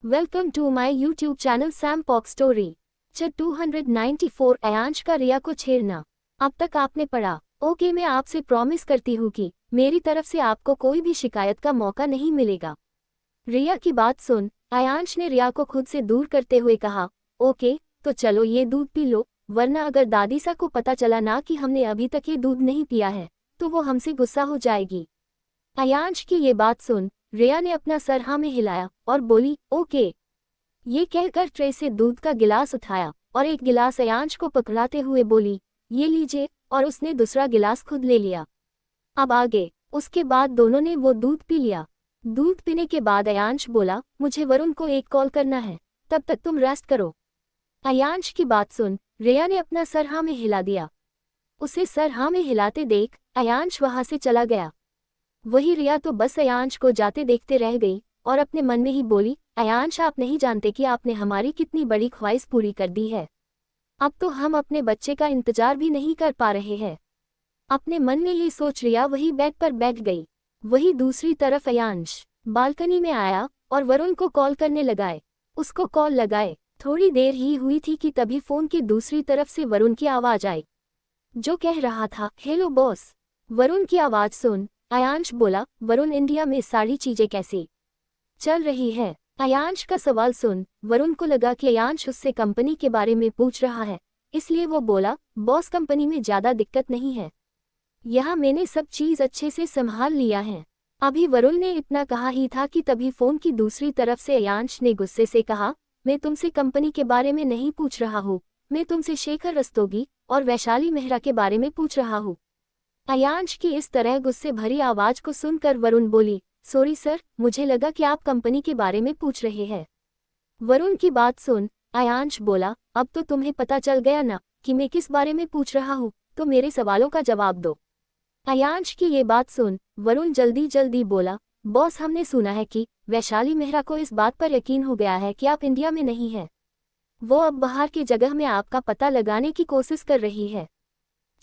Welcome to my YouTube channel Sam Pock story. Chapter 294 Ayansh का रिया को छेड़ना। अब तक आपने पढ़ा। ओके, मैं आपसे प्रॉमिस करती हूँ कि मेरी तरफ से आपको कोई भी शिकायत का मौका नहीं मिलेगा। रिया की बात सुन अयांश ने रिया को खुद से दूर करते हुए कहा, ओके तो चलो ये दूध पी लो, वरना अगर दादीसा को पता चला ना कि हमने अभी तक ये दूध नहीं पिया है तो वो हमसे गुस्सा हो जाएगी। अयांश की ये बात सुन रिया ने अपना सर हाँ में हिलाया और बोली, ओके। ये कहकर ट्रे से दूध का गिलास उठाया और एक गिलास अयांश को पकड़ाते हुए बोली, ये लीजिए, और उसने दूसरा गिलास खुद ले लिया। अब आगे। उसके बाद दोनों ने वो दूध पी लिया। दूध पीने के बाद अयांश बोला, मुझे वरुण को एक कॉल करना है, तब तक तुम रेस्ट करो। अयांश की बात सुन रिया ने अपना सर हाँ में हिला दिया। उसे सर हाँ में हिलाते देख अयांश वहां से चला गया। वही रिया तो बस अयांश को जाते देखते रह गई और अपने मन में ही बोली, अयांश आप नहीं जानते कि आपने हमारी कितनी बड़ी ख्वाहिश पूरी कर दी है। अब तो हम अपने बच्चे का इंतजार भी नहीं कर पा रहे हैं। अपने मन में ये सोच रिया वही बेड पर बैठ गई। वही दूसरी तरफ अयांश बालकनी में आया और वरुण को कॉल करने लगाए। उसको कॉल लगाए थोड़ी देर ही हुई थी कि तभी फोन की दूसरी तरफ से वरुण की आवाज आई, जो कह रहा था, हेलो बॉस। वरुण की आवाज सुन अयांश बोला, वरुण इंडिया में सारी चीजें कैसी चल रही है। अयांश का सवाल सुन वरुण को लगा कि अयांश उससे कंपनी के बारे में पूछ रहा है, इसलिए वो बोला, बॉस कंपनी में ज्यादा दिक्कत नहीं है, यहाँ मैंने सब चीज अच्छे से संभाल लिया है। अभी वरुण ने इतना कहा ही था कि तभी फोन की दूसरी तरफ से अयांश ने गुस्से से कहा, मैं तुमसे कंपनी के बारे में नहीं पूछ रहा हूँ, मैं तुमसे शेखर रस्तोगी और वैशाली मेहरा के बारे में पूछ रहा हूँ। अयांश की इस तरह गुस्से भरी आवाज को सुनकर वरुण बोली, सॉरी सर, मुझे लगा कि आप कंपनी के बारे में पूछ रहे हैं। वरुण की बात सुन अयांश बोला, अब तो तुम्हें पता चल गया ना कि मैं किस बारे में पूछ रहा हूँ, तो मेरे सवालों का जवाब दो। अयांश की ये बात सुन वरुण जल्दी जल्दी बोला, बॉस हमने सुना है कि वैशाली मेहरा को इस बात पर यकीन हो गया है कि आप इंडिया में नहीं हैं। वो अब बाहर की जगह में आपका पता लगाने की कोशिश कर रही है।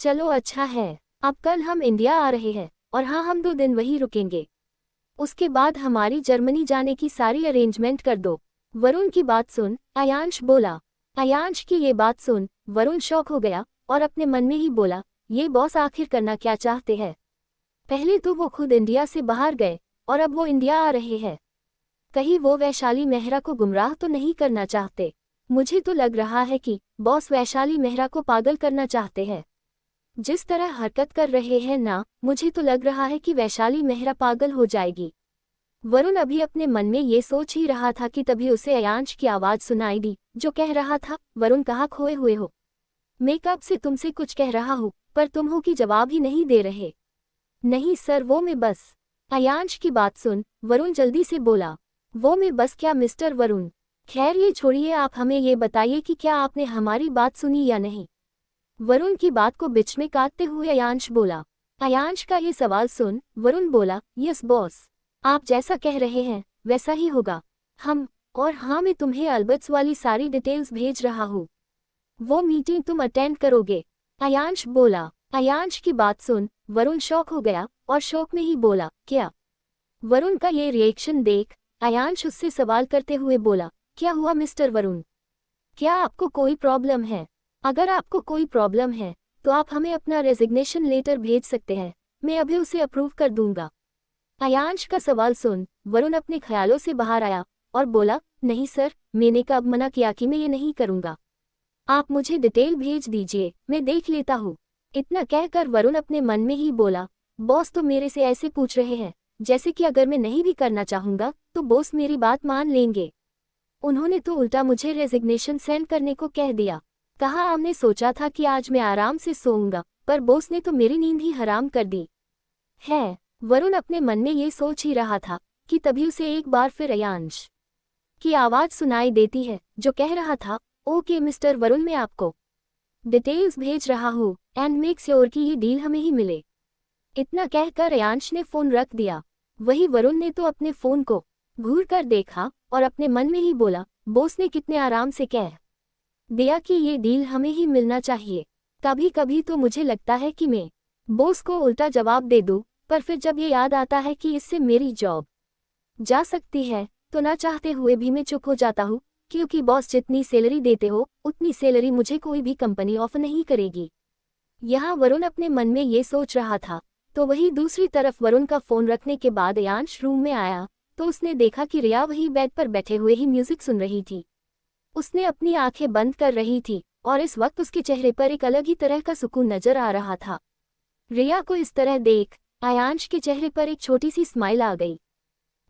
चलो अच्छा है, अब कल हम इंडिया आ रहे हैं और हाँ, हम 2 दिन वहीं रुकेंगे। उसके बाद हमारी जर्मनी जाने की सारी अरेंजमेंट कर दो। वरुण की बात सुन अयांश बोला। अयांश की ये बात सुन वरुण शॉक हो गया और अपने मन में ही बोला, ये बॉस आखिर करना क्या चाहते हैं। पहले तो वो खुद इंडिया से बाहर गए और अब वो इंडिया आ रहे हैं। कहीं वो वैशाली मेहरा को गुमराह तो नहीं करना चाहते। मुझे तो लग रहा है कि बॉस वैशाली मेहरा को पागल करना चाहते हैं। जिस तरह हरकत कर रहे हैं ना, मुझे तो लग रहा है कि वैशाली मेहरा पागल हो जाएगी। वरुण अभी अपने मन में ये सोच ही रहा था कि तभी उसे अयांश की आवाज सुनाई दी, जो कह रहा था, वरुण कहाँ खोए हुए हो। मैं कब से तुमसे कुछ कह रहा हूँ पर तुम हो कि जवाब ही नहीं दे रहे। नहीं सर, वो मैं बस। अयांश की बात सुन वरुण जल्दी से बोला, वो मैं बस क्या मिस्टर वरुण। खैर ये छोड़िए, आप हमें ये बताइए कि क्या आपने हमारी बात सुनी या नहीं। वरुण की बात को बीच में काटते हुए अयांश बोला। अयांश का ये सवाल सुन वरुण बोला, यस बॉस, आप जैसा कह रहे हैं वैसा ही होगा। और हाँ, मैं तुम्हें अल्बर्ट्स वाली सारी डिटेल्स भेज रहा हूँ। वो मीटिंग तुम अटेंड करोगे। अयांश बोला। अयांश की बात सुन वरुण शॉक हो गया और शौक में ही बोला, क्या। वरुण का ये रिएक्शन देख अयांश उससे सवाल करते हुए बोला, क्या हुआ मिस्टर वरुण, क्या आपको कोई प्रॉब्लम है। अगर आपको कोई प्रॉब्लम है तो आप हमें अपना रेजिग्नेशन लेटर भेज सकते हैं, मैं अभी उसे अप्रूव कर दूंगा। अयांश का सवाल सुन वरुण अपने ख्यालों से बाहर आया और बोला, नहीं सर, मैंने कब मना किया कि मैं ये नहीं करूंगा। आप मुझे डिटेल भेज दीजिए, मैं देख लेता हूँ। इतना कहकर वरुण अपने मन में ही बोला, बॉस तो मेरे से ऐसे पूछ रहे हैं जैसे कि अगर मैं नहीं भी करना चाहूंगा तो बॉस मेरी बात मान लेंगे। उन्होंने तो उल्टा मुझे रेजिग्नेशन सेंड करने को कह दिया। कहा हमने सोचा था कि आज मैं आराम से सोऊंगा, पर बॉस ने तो मेरी नींद ही हराम कर दी है। वरुण अपने मन में ये सोच ही रहा था कि तभी उसे एक बार फिर अयांश की आवाज सुनाई देती है, जो कह रहा था, ओके मिस्टर वरुण, मैं आपको डिटेल्स भेज रहा हूँ एंड मेक श्योर कि ये डील हमें ही मिले। इतना कहकर अयांश ने फोन रख दिया। वही वरुण ने तो अपने फोन को घूर कर देखा और अपने मन में ही बोला, बॉस ने कितने आराम से कह दिया कि ये डील हमें ही मिलना चाहिए। कभी कभी तो मुझे लगता है कि मैं बॉस को उल्टा जवाब दे दूं, पर फिर जब ये याद आता है कि इससे मेरी जॉब जा सकती है तो ना चाहते हुए भी मैं चुप हो जाता हूँ, क्योंकि बॉस जितनी सैलरी देते हो उतनी सैलरी मुझे कोई भी कंपनी ऑफर नहीं करेगी। यहाँ वरुण अपने मन में ये सोच रहा था, तो वही दूसरी तरफ वरुण का फोन रखने के बाद अयांश रूम में आया तो उसने देखा कि रिया वही बेड पर बैठे हुए ही म्यूजिक सुन रही थी। उसने अपनी आंखें बंद कर रही थी और इस वक्त उसके चेहरे पर एक अलग ही तरह का सुकून नजर आ रहा था। रिया को इस तरह देख अयांश के चेहरे पर एक छोटी सी स्माइल आ गई।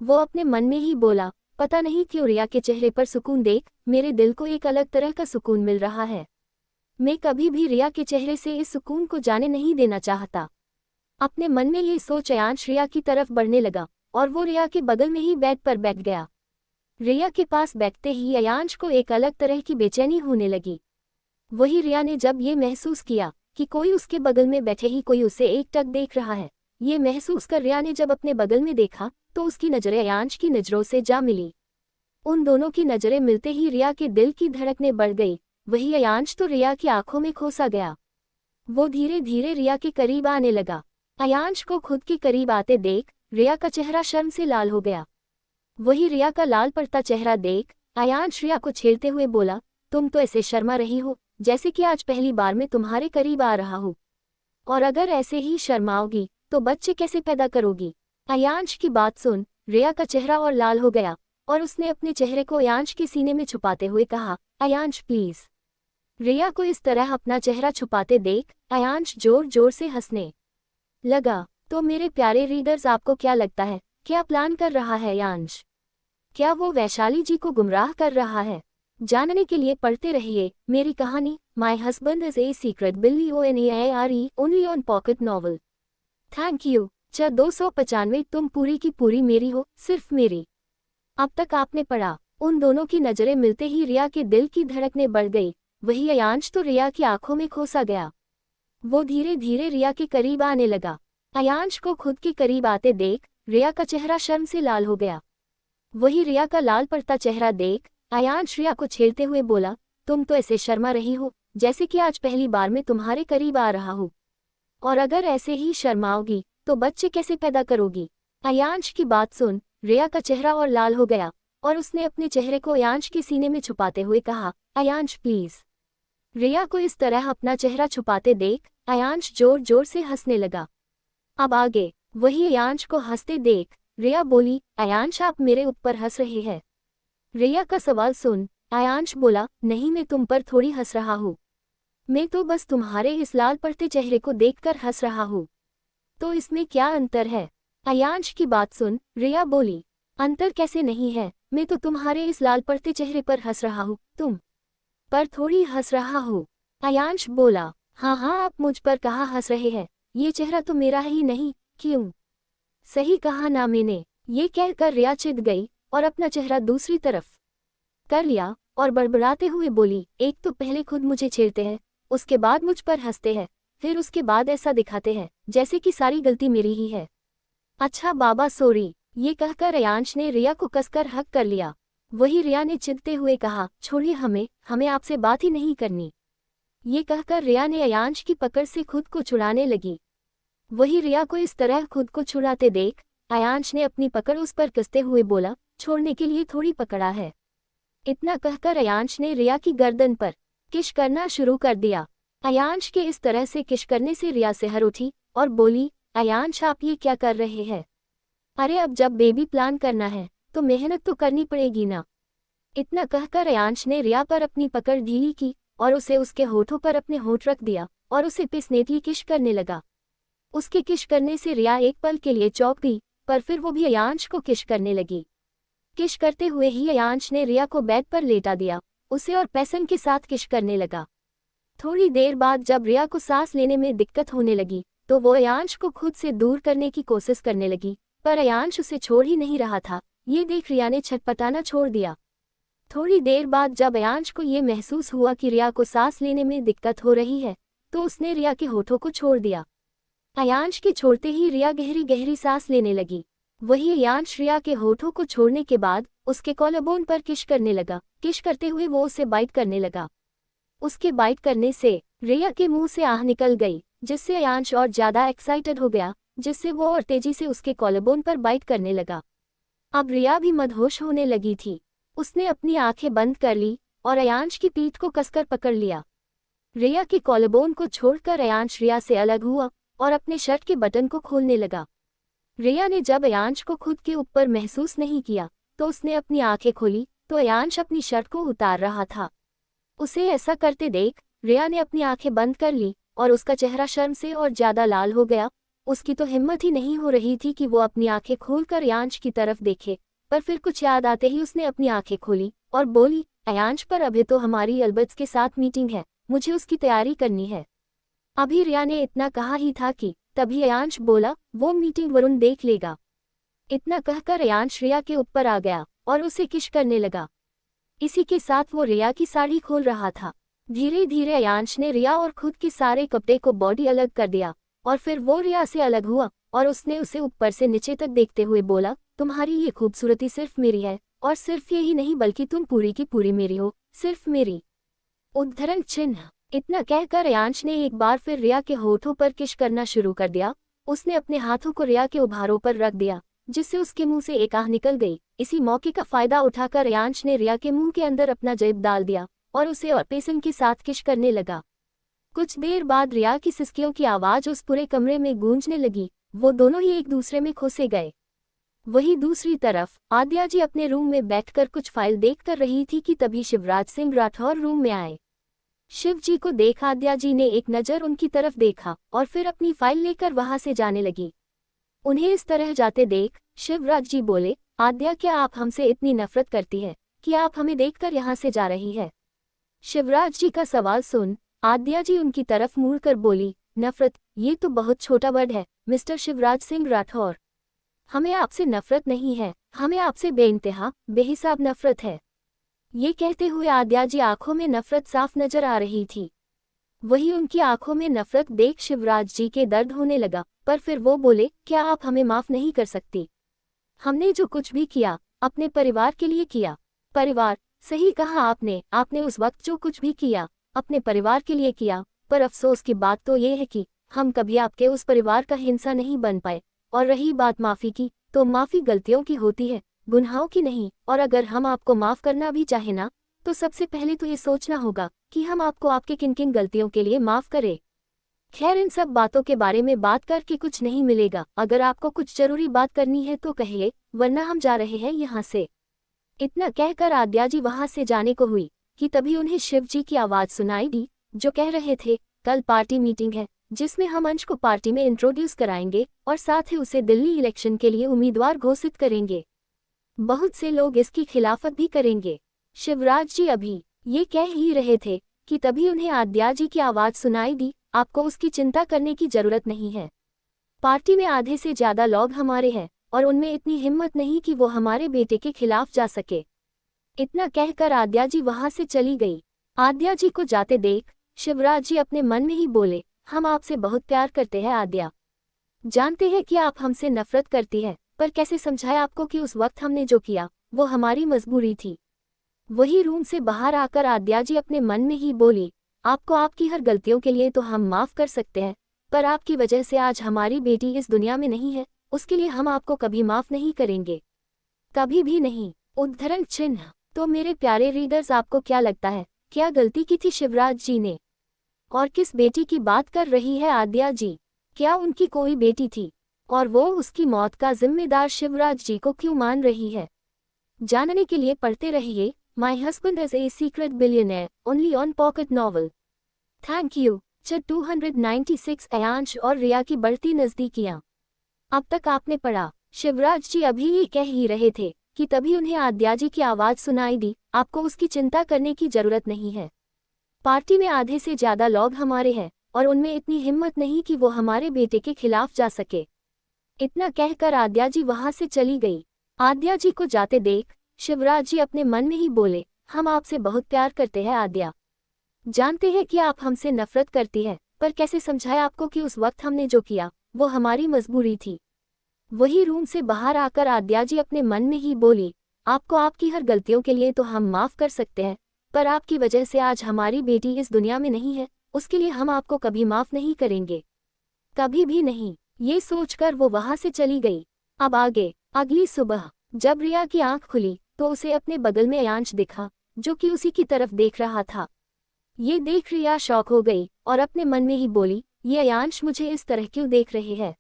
वो अपने मन में ही बोला, पता नहीं क्यों रिया के चेहरे पर सुकून देख मेरे दिल को एक अलग तरह का सुकून मिल रहा है। मैं कभी भी रिया के चेहरे से इस सुकून को जाने नहीं देना चाहता। अपने मन में ये सोच अयांश रिया की तरफ बढ़ने लगा और वो रिया के बगल में ही बेड पर बैठ गया। रिया के पास बैठते ही अयांश को एक अलग तरह की बेचैनी होने लगी। वही रिया ने जब ये महसूस किया कि कोई उसके बगल में बैठे ही कोई उसे एकटक देख रहा है, ये महसूस कर रिया ने जब अपने बगल में देखा तो उसकी नजरें अयांश की नजरों से जा मिली। उन दोनों की नजरें मिलते ही रिया के दिल की धड़कनें बढ़ गई। वही अयांश तो रिया की आंखों में खोसा गया। वो धीरे धीरे रिया के करीब आने लगा। अयांश को खुद के करीब आते देख रिया का चेहरा शर्म से लाल हो गया। वही रिया का लाल पड़ता चेहरा देख अयांश रिया को छेड़ते हुए बोला, तुम तो ऐसे शर्मा रही हो जैसे कि आज पहली बार मैं तुम्हारे करीब आ रहा हूँ, और अगर ऐसे ही शर्माओगी तो बच्चे कैसे पैदा करोगी। अयांश की बात सुन रिया का चेहरा और लाल हो गया और उसने अपने चेहरे को अयांश के सीने में छुपाते हुए कहा, अयांश प्लीज। रिया को इस तरह अपना चेहरा छुपाते देख अयांश जोर जोर से हंसने लगा। तो मेरे प्यारे रीडर्स, आपको क्या लगता है, क्या प्लान कर रहा है अयांश? क्या वो वैशाली जी को गुमराह कर रहा है? जानने के लिए पढ़ते रहिए मेरी कहानी my husband is a secret BILLIONAIRE only on pocket novel. Thank you. 295 तुम पूरी की पूरी मेरी हो, सिर्फ मेरी। अब तक आपने पढ़ा। उन दोनों की नजरें मिलते ही रिया के दिल की धड़कनें बढ़ गई। वही अयांश तो रिया की आंखों में खोसा गया। वो धीरे धीरे रिया के करीब आने लगा। अयांश को खुद के करीब आते देख रिया का चेहरा शर्म से लाल हो गया। वही रिया का लाल पड़ता चेहरा देख अयांश रिया को छेड़ते हुए बोला, तुम तो ऐसे शर्मा रही हो जैसे कि आज पहली बार मैं तुम्हारे करीब आ रहा हूँ, और अगर ऐसे ही शर्माओगी तो बच्चे कैसे पैदा करोगी। अयांश की बात सुन रिया का चेहरा और लाल हो गया और उसने अपने चेहरे को अयांश के सीने में छुपाते हुए कहा, अयांश प्लीज। रिया को इस तरह अपना चेहरा छुपाते देख अयांश जोर जोर से हंसने लगा। अब आगे वही अयांश को हंसते देख रिया बोली, अयांश आप मेरे ऊपर हंस रहे हैं। रिया का सवाल सुन अयांश बोला, नहीं मैं तुम पर थोड़ी हंस रहा हूँ, मैं तो बस तुम्हारे इस लाल पड़ते चेहरे को देखकर हंस रहा हूँ। तो इसमें क्या अंतर है? अयांश की बात सुन रिया बोली, अंतर कैसे नहीं है, मैं तो तुम्हारे इस लाल पड़ते चेहरे पर हंस रहा हूँ, तुम पर थोड़ी हंस रहा हूँ। अयांश बोला, हाँ हाँ आप मुझ पर कहाँ हंस रहे हैं, ये चेहरा तो मेरा ही नहीं, क्यों? सही कहा ना मैंने। ये कहकर रिया चिढ़ गई और अपना चेहरा दूसरी तरफ कर लिया और बड़बड़ाते हुए बोली, एक तो पहले खुद मुझे छेड़ते हैं, उसके बाद मुझ पर हंसते हैं, फिर उसके बाद ऐसा दिखाते हैं जैसे कि सारी गलती मेरी ही है। अच्छा बाबा सॉरी। ये कहकर अयांश ने रिया को कसकर हक कर लिया। वही रिया ने चिढ़ते हुए कहा, छोड़िए हमें आपसे बात ही नहीं करनी। ये कहकर रिया ने अयांश की पकड़ से खुद को छुड़ाने लगी। वही रिया को इस तरह खुद को छुड़ाते देख अयांश ने अपनी पकड़ उस पर कसते हुए बोला, छोड़ने के लिए थोड़ी पकड़ा है। इतना कहकर अयांश ने रिया की गर्दन पर किश करना शुरू कर दिया। अयांश के इस तरह से किश करने से रिया सिहर उठी और बोली, अयांश आप ये क्या कर रहे हैं? अरे अब जब बेबी प्लान करना है तो मेहनत तो करनी पड़ेगी ना। इतना कहकर अयांश ने रिया पर अपनी पकड़ ढीली की और उसे उसके होठों पर अपने होठ रख दिया और उसे पिसनेतली किश करने लगा। उसके किश करने से रिया एक पल के लिए चौंक गई, पर फिर वो भी अयांश को किश करने लगी। किश करते हुए ही अयांश ने रिया को बेड पर लेटा दिया, उसे और पैसन के साथ किश करने लगा। थोड़ी देर बाद जब रिया को सांस लेने में दिक्कत होने लगी तो वो अयांश को खुद से दूर करने की कोशिश करने लगी, पर अयांश उसे छोड़ ही नहीं रहा था। ये देख रिया ने छटपटाना छोड़ दिया। थोड़ी देर बाद जब अयांश को ये महसूस हुआ कि रिया को सांस लेने में दिक्कत हो रही है तो उसने रिया के होठों को छोड़ दिया। अयांश के छोड़ते ही रिया गहरी गहरी सांस लेने लगी। वही अयांश रिया के होठों को छोड़ने के बाद उसके कॉलरबोन पर किश करने लगा। किश करते हुए वो उसे बाइट करने लगा। उसके बाइट करने से रिया के मुंह से आह निकल गई, जिससे अयांश और ज्यादा एक्साइटेड हो गया, जिससे वो और तेजी से उसके कॉलरबोन पर बाइट करने लगा। अब रिया भी मदहोश होने लगी थी। उसने अपनी आंखें बंद कर ली और अयांश की पीठ को कसकर पकड़ लिया। रिया की कॉलरबोन को छोड़कर अयांश रिया से अलग हुआ और अपने शर्ट के बटन को खोलने लगा। रिया ने जब अयांश को खुद के ऊपर महसूस नहीं किया तो उसने अपनी आंखें खोली तो अयांश अपनी शर्ट को उतार रहा था। उसे ऐसा करते देख रिया ने अपनी आंखें बंद कर ली और उसका चेहरा शर्म से और ज्यादा लाल हो गया। उसकी तो हिम्मत ही नहीं हो रही थी कि वो अपनी आंखें खोलकर अयांश की तरफ देखे, पर फिर कुछ याद आते ही उसने अपनी आंखें खोली और बोली, अयांश पर अभी तो हमारी अलबत्स के साथ मीटिंग है, मुझे उसकी तैयारी करनी है। अभी रिया ने इतना कहा ही था कि तभी अयांश बोला, वो मीटिंग वरुण देख लेगा। इतना कहकर अयांश रिया के ऊपर आ गया और उसे किश करने लगा। इसी के साथ वो रिया की साड़ी खोल रहा था। धीरे धीरे अयांश ने रिया और खुद के सारे कपड़े को बॉडी अलग कर दिया और फिर वो रिया से अलग हुआ और उसने उसे ऊपर से नीचे तक देखते हुए बोला, तुम्हारी ये खूबसूरती सिर्फ मेरी है और सिर्फ यही नहीं बल्कि तुम पूरी की पूरी मेरी हो, सिर्फ मेरी। उद्धरण चिन्ह। इतना कहकर अयांश ने एक बार फिर रिया के होठों पर किश करना शुरू कर दिया। उसने अपने हाथों को रिया के उभारों पर रख दिया जिससे उसके मुंह से एक आह निकल गई। इसी मौके का फायदा उठाकर अयांश ने रिया के मुंह के अंदर अपना जेब डाल दिया और उसे और पेशन के साथ किश करने लगा। कुछ देर बाद रिया की सिसकियों की आवाज उस पूरे कमरे में गूंजने लगी। वो दोनों ही एक दूसरे में खोसे गए। वहीं दूसरी तरफ आद्या जी अपने रूम में बैठकर कुछ फाइल देख कर रही थी कि तभी शिवराज सिंह राठौर रूम में आए। शिव जी को देख आद्या जी ने एक नज़र उनकी तरफ देखा और फिर अपनी फाइल लेकर वहां से जाने लगी। उन्हें इस तरह जाते देख शिवराज जी बोले, आद्या क्या आप हमसे इतनी नफरत करती है कि आप हमें देखकर यहाँ से जा रही है? शिवराज जी का सवाल सुन आद्या जी उनकी तरफ मुड़कर बोली, नफरत, ये तो बहुत छोटा वर्ड है मिस्टर शिवराज सिंह राठौर। हमें आपसे नफरत नहीं है, हमें आपसे बेइंतहा बेहिसाब नफरत है। ये कहते हुए आद्या जी आंखों में नफरत साफ नजर आ रही थी। वही उनकी आंखों में नफरत देख शिवराज जी के दर्द होने लगा, पर फिर वो बोले, क्या आप हमें माफ नहीं कर सकती? हमने जो कुछ भी किया अपने परिवार के लिए किया। परिवार, सही कहा आपने। आपने उस वक्त जो कुछ भी किया अपने परिवार के लिए किया, पर अफसोस की बात तो ये है कि हम कभी आपके उस परिवार का हिस्सा नहीं बन पाए। और रही बात माफी की, तो माफी गलतियों की होती है, गुनाहों की नहीं। और अगर हम आपको माफ करना भी चाहे ना, तो सबसे पहले तो ये सोचना होगा कि हम आपको आपके किन किन गलतियों के लिए माफ करें। खैर, इन सब बातों के बारे में बात करके कुछ नहीं मिलेगा। अगर आपको कुछ जरूरी बात करनी है तो कहिए, वरना हम जा रहे हैं यहाँ से। इतना कहकर आद्या जी वहां से जाने को हुई कि तभी उन्हें शिव जी की आवाज सुनाई दी, जो कह रहे थे, कल पार्टी मीटिंग है जिसमें हम अंश को पार्टी में इंट्रोड्यूस कराएंगे और साथ ही उसे दिल्ली इलेक्शन के लिए उम्मीदवार घोषित करेंगे। बहुत से लोग इसकी खिलाफत भी करेंगे। शिवराज जी अभी ये कह ही रहे थे कि तभी उन्हें आद्या जी की आवाज सुनाई दी, आपको उसकी चिंता करने की जरूरत नहीं है। पार्टी में आधे से ज्यादा लोग हमारे हैं और उनमें इतनी हिम्मत नहीं कि वो हमारे बेटे के खिलाफ जा सके। इतना कहकर आद्या जी वहां से चली गई। आद्या जी को जाते देख शिवराज जी अपने मन में ही बोले, हम आपसे बहुत प्यार करते हैं आद्या। जानते हैं कि आप हमसे नफरत करती है, पर कैसे समझाए आपको कि उस वक्त हमने जो किया वो हमारी मजबूरी थी। वही रूम से बाहर आकर आद्या जी अपने मन में ही बोली, आपको आपकी हर गलतियों के लिए तो हम माफ कर सकते हैं, पर आपकी वजह से आज हमारी बेटी इस दुनिया में नहीं है, उसके लिए हम आपको कभी माफ नहीं करेंगे, कभी भी नहीं। उद्धरण चिन्ह। तो मेरे प्यारे रीडर्स, आपको क्या लगता है, क्या गलती की थी शिवराज जी ने? और किस बेटी की बात कर रही है आद्या जी? क्या उनकी कोई बेटी थी और वो उसकी मौत का जिम्मेदार शिवराज जी को क्यों मान रही है? जानने के लिए पढ़ते रहिए my husband is a secret billionaire only on pocket novel. Thank you. 296 Ayansh और रिया की बढ़ती नजदीकियां। अब तक आपने पढ़ा। शिवराज जी अभी ये कह ही रहे थे कि तभी उन्हें आद्या जी की आवाज सुनाई दी, आपको उसकी चिंता करने की जरूरत नहीं है। पार्टी में आधे से ज्यादा लोग हमारे हैं और उनमें इतनी हिम्मत नहीं कि वो हमारे बेटे के खिलाफ जा सके। इतना कहकर आद्या जी वहां से चली गई। आद्या जी को जाते देख शिवराज जी अपने मन में ही बोले, हम आपसे बहुत प्यार करते हैं आद्या। जानते हैं कि आप हमसे नफरत करती है, पर कैसे समझाए आपको कि उस वक्त हमने जो किया वो हमारी मजबूरी थी। वही रूम से बाहर आकर आद्या जी अपने मन में ही बोली, आपको आपकी हर गलतियों के लिए तो हम माफ कर सकते हैं, पर आपकी वजह से आज हमारी बेटी इस दुनिया में नहीं है, उसके लिए हम आपको कभी माफ नहीं करेंगे, कभी भी नहीं। ये सोचकर वो वहां से चली गई। अब आगे। अगली सुबह जब रिया की आंख खुली तो उसे अपने बगल में अयांश दिखा, जो कि उसी की तरफ देख रहा था। ये देख रिया शॉक हो गई और अपने मन में ही बोली, ये अयांश मुझे इस तरह क्यों देख रहे हैं,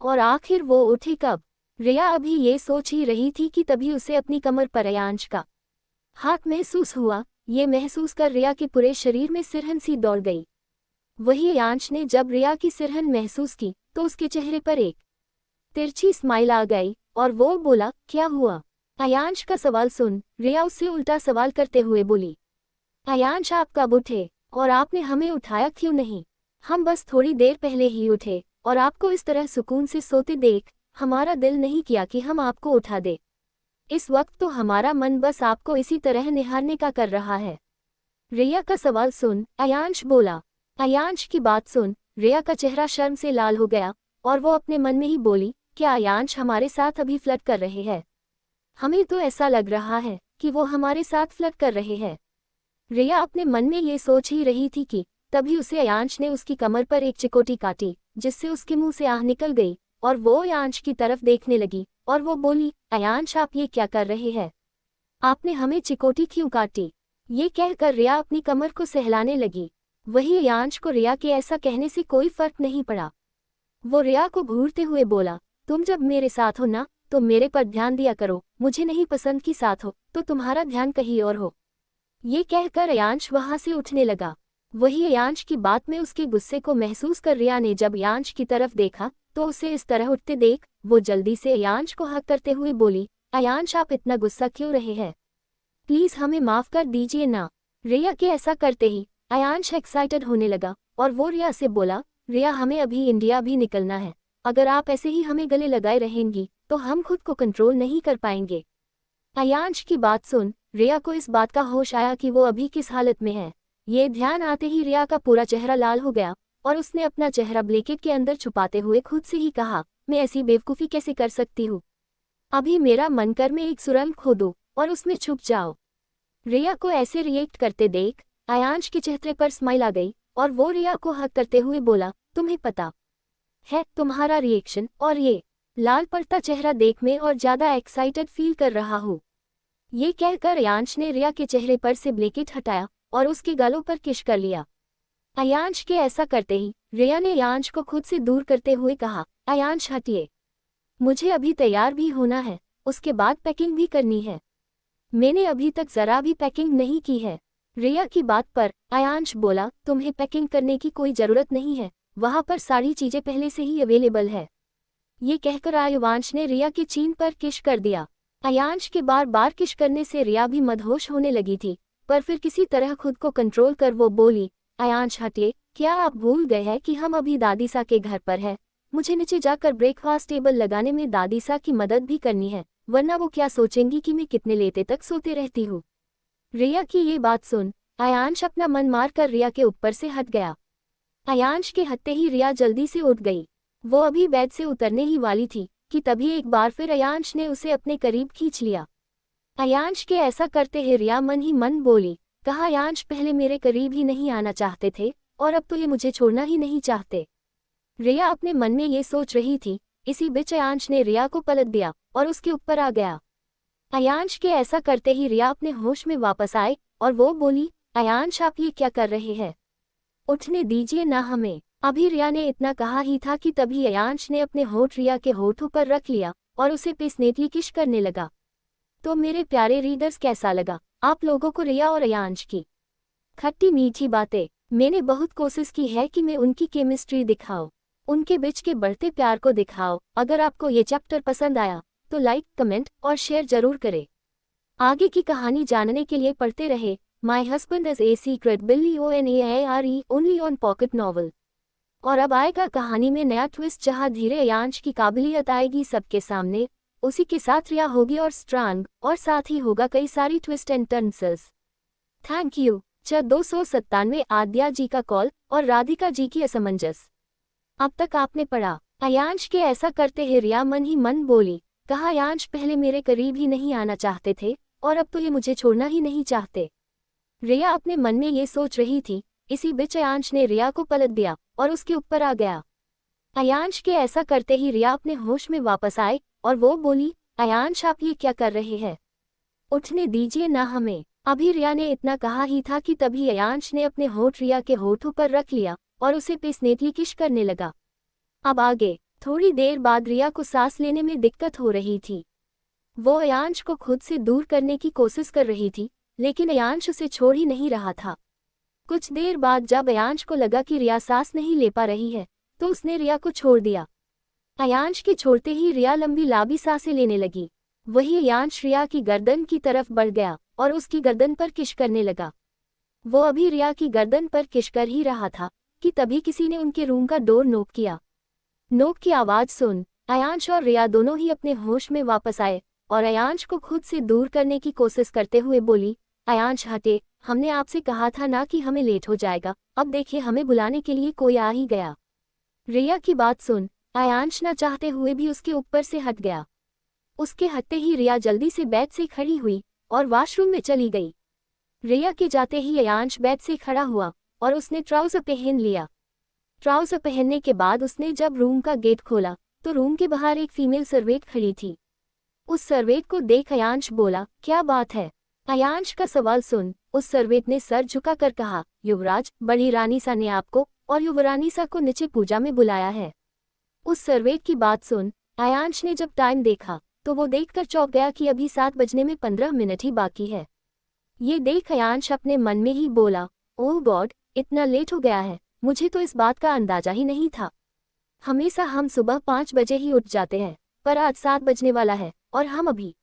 और आखिर वो उठी कब। रिया अभी ये सोच ही रही थी कि तभी उसे अपनी कमर पर अयांश का हाथ महसूस हुआ। ये महसूस कर रिया के पूरे शरीर में सिरहन सी दौड़ गई। वही अयांश ने जब रिया की सिरहन महसूस की तो उसके चेहरे पर एक तिरछी स्माइल आ गई और वो बोला, क्या हुआ। अयांश का सवाल सुन रिया उससे उल्टा सवाल करते हुए बोली, अयांश आप कब उठे और आपने हमें उठाया क्यों नहीं। हम बस थोड़ी देर पहले ही उठे और आपको इस तरह सुकून से सोते देख हमारा दिल नहीं किया कि हम आपको उठा दे। इस वक्त तो हमारा मन बस आपको इसी तरह निहारने का कर रहा है। रिया का सवाल सुन अयांश बोला। अयांश की बात सुन रिया का चेहरा शर्म से लाल हो गया और वो अपने मन में ही बोली, क्या अयांश हमारे साथ अभी फ्लर्ट कर रहे हैं। हमें तो ऐसा लग रहा है कि वो हमारे साथ फ्लर्ट कर रहे हैं। रिया अपने मन में ये सोच ही रही थी कि तभी उसे अयांश ने उसकी कमर पर एक चिकोटी काटी, जिससे उसके मुंह से आह निकल गई और वो अयांश की तरफ देखने लगी और वो बोली, अयांश आप ये क्या कर रहे हैं, आपने हमें चिकोटी क्यों काटी। ये कहकर रिया अपनी कमर को सहलाने लगी। वही अयांश को रिया के ऐसा कहने से कोई फर्क नहीं पड़ा। वो रिया को घूरते हुए बोला, तुम जब मेरे साथ हो ना तो मेरे पर ध्यान दिया करो, मुझे नहीं पसंद कि साथ हो तो तुम्हारा ध्यान कहीं और हो। ये कहकर अयांश वहां से उठने लगा। वही अयांश की बात में उसके गुस्से को महसूस कर रिया ने जब अयांश की तरफ देखा तो उसे इस तरह उठते देख वो जल्दी से अयांश को हक करते हुए बोली, अयांश आप इतना गुस्सा क्यों रहे हैं, प्लीज हमें माफ कर दीजिए ना। रिया के ऐसा करते ही अयांश एक्साइटेड होने लगा और वो रिया से बोला, रिया हमें अभी इंडिया भी निकलना है, अगर आप ऐसे ही हमें गले लगाए रहेंगी तो हम खुद को कंट्रोल नहीं कर पाएंगे। अयांश की बात सुन रिया को इस बात का होश आया कि वो अभी किस हालत में है। ये ध्यान आते ही रिया का पूरा चेहरा लाल हो गया और उसने अपना चेहरा ब्लैंकेट के अंदर छुपाते हुए खुद से ही कहा, मैं ऐसी बेवकूफ़ी कैसे कर सकती हूँ, अभी मेरा मन कर मैं एक सुरंग खोदूं और उसमें छुप जाओ। रिया को ऐसे रिएक्ट करते देख अयांश के चेहरे पर स्माइल आ गई और वो रिया को हक करते हुए बोला, तुम्हें पता है तुम्हारा रिएक्शन और ये लाल पड़ता चेहरा देख मैं और ज्यादा एक्साइटेड फील कर रहा हूँ। ये कहकर अयांश ने रिया के चेहरे पर से ब्लैंकेट हटाया और उसके गालों पर किस कर लिया। अयांश के ऐसा करते ही रिया ने अयांश को खुद से दूर करते हुए कहा, अयांश हटिए, मुझे अभी तैयार भी होना है, उसके बाद पैकिंग भी करनी है, मैंने अभी तक जरा भी पैकिंग नहीं की है। रिया की बात पर अयांश बोला, तुम्हें पैकिंग करने की कोई जरूरत नहीं है, वहां पर सारी चीजें पहले से ही अवेलेबल है। ये कहकर अयांश ने रिया की चीन पर किश कर दिया। अयांश के बार बार किश करने से रिया भी मदहोश होने लगी थी, पर फिर किसी तरह खुद को कंट्रोल कर वो बोली, अयांश हटिए, क्या आप भूल गए हैं कि हम अभी दादीसा के घर पर हैं, मुझे नीचे जाकर ब्रेकफास्ट टेबल लगाने में दादीसा की मदद भी करनी है, वरना वो क्या सोचेंगी कि मैं कितने लेते तक सोते रहती हूँ। रिया की ये बात सुन अयांश अपना मन मार कर रिया के ऊपर से हट गया। अयांश के हटते ही रिया जल्दी से उठ गई। वो अभी बेड से उतरने ही वाली थी कि तभी एक बार फिर अयांश ने उसे अपने करीब खींच लिया। अयांश के ऐसा करते ही रिया मन ही मन बोली, कहा अयांश पहले मेरे करीब ही नहीं आना चाहते थे और अब तो ये मुझे छोड़ना ही नहीं चाहते। रिया अपने मन में ये सोच रही थी, इसी बीच अयांश ने रिया को पलट दिया और उसके ऊपर आ गया। अयांश के ऐसा करते ही रिया अपने होश में वापस आए और वो बोली, अयांश आप ये क्या कर रहे हैं, उठने दीजिए ना हमें। अभी रिया ने इतना कहा ही था कि तभी अयांश ने अपने होठ रिया के होठों पर रख लिया और उसे पेस्नेटली किश करने लगा। तो मेरे प्यारे रीडर्स कैसा लगा आप लोगों को रिया और अयांश की खट्टी मीठी बातें। मैंने बहुत कोशिश की है कि मैं उनकी केमिस्ट्री दिखाऊं, उनके बीच के बढ़ते प्यार को दिखाओ। अगर आपको ये चैप्टर पसंद आया तो लाइक कमेंट और शेयर जरूर करें। आगे की कहानी जानने के लिए पढ़ते रहे my husband is a secret बिल्ली ONAIRE only on pocket novel. और अब आएगा कहानी में नया ट्विस्ट जहां धीरे अयांश की काबिलियत आएगी सबके सामने, उसी के साथ रिया होगी और स्ट्रांग, और साथ ही होगा कई सारी twist and turns. Thank you. 297 आद्या जी का कॉल और राधिका जी की असमंजस। अब तक आपने पढ़ा। अयांश के ऐसा करते ही रिया मन ही मन बोली, कहा अयांश पहले मेरे करीब ही नहीं आना चाहते थे और अब तो ये मुझे छोड़ना ही नहीं चाहते। रिया अपने मन में ये सोच रही थी, इसी बीच अयांश ने रिया को पलट दिया और उसके ऊपर आ गया। अयांश के ऐसा करते ही रिया अपने होश में वापस आए और वो बोली, अयांश आप ये क्या कर रहे हैं? उठने दीजिए ना हमें। अभी रिया ने इतना कहा ही था कि तभी अयांश ने अपने होठ रिया के होठों पर रख लिया और उसे पेस्नेटली किश करने लगा। अब आगे थोड़ी देर बाद रिया को सांस लेने में दिक्कत हो रही थी। वो अयांश को खुद से दूर करने की कोशिश कर रही थी, लेकिन अयांश उसे छोड़ ही नहीं रहा था। कुछ देर बाद जब अयांश को लगा कि रिया सांस नहीं ले पा रही है, तो उसने रिया को छोड़ दिया। अयांश के छोड़ते ही रिया लंबी लांबी सांसें लेने लगी। वही अयांश रिया की गर्दन की तरफ बढ़ गया और उसकी गर्दन पर किश करने लगा। वो अभी रिया की गर्दन पर किश कर ही रहा था कि तभी किसी ने उनके रूम का डोर नॉक किया। नॉक की आवाज सुन अयांश और रिया दोनों ही अपने होश में वापस आए और अयांश को खुद से दूर करने की कोशिश करते हुए बोली, अयांश हटे, हमने आपसे कहा था ना कि हमें लेट हो जाएगा, अब देखिए हमें बुलाने के लिए कोई आ ही गया। रिया की बात सुन अयांश न चाहते हुए भी उसके ऊपर से हट गया। उसके हटते ही रिया जल्दी से बेड से खड़ी हुई और वॉशरूम में चली गई। रिया के जाते ही अयांश बेड से खड़ा हुआ और उसने ट्राउजर पहन लिया। ट्राउजर पहनने के बाद उसने जब रूम का गेट खोला तो रूम के बाहर एक फीमेल सर्वेंट खड़ी थी। उस सर्वेंट को देख अयांश बोला, क्या बात है? अयांश का सवाल सुन उस सर्वेंट ने सर झुकाकर कहा, युवराज, बड़ी रानी सा ने आपको और युवरानी सा को नीचे पूजा में बुलाया है। उस सर्वेंट की बात सुन अयांश ने जब टाइम देखा तो वो देखकर चौंक गया कि अभी 7 बजने में 15 मिनट ही बाकी है। ये देख अयांश अपने मन में ही बोला, ओह गॉड, इतना लेट हो गया है, मुझे तो इस बात का अंदाजा ही नहीं था। हमेशा हम सुबह 5 बजे ही उठ जाते हैं, पर आज 7 बजने वाला है और हम अभी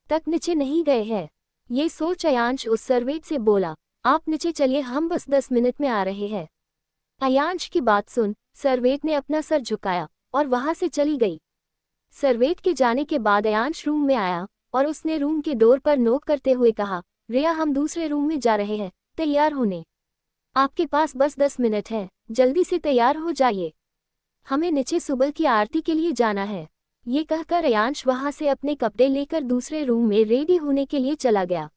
तक नीचे नहीं गए हैं। ये सोच अयांश उस सर्वेंट से बोला, आप नीचे चलिए, हम बस 10 मिनट में आ रहे हैं। अयांश की बात सुन सर्वेंट ने अपना सर झुकाया और वहां से चली गई। सर्वेंट के जाने के बाद अयांश रूम में आया और उसने रूम के डोर पर नॉक करते हुए कहा, रिया, हम दूसरे रूम में जा रहे हैं, तैयार होने। आपके पास बस 10 मिनट है, जल्दी से तैयार हो जाइए, हमें नीचे सुबह की आरती के लिए जाना है। ये कहकर अयांश वहां से अपने कपड़े लेकर दूसरे रूम में रेडी होने के लिए चला गया।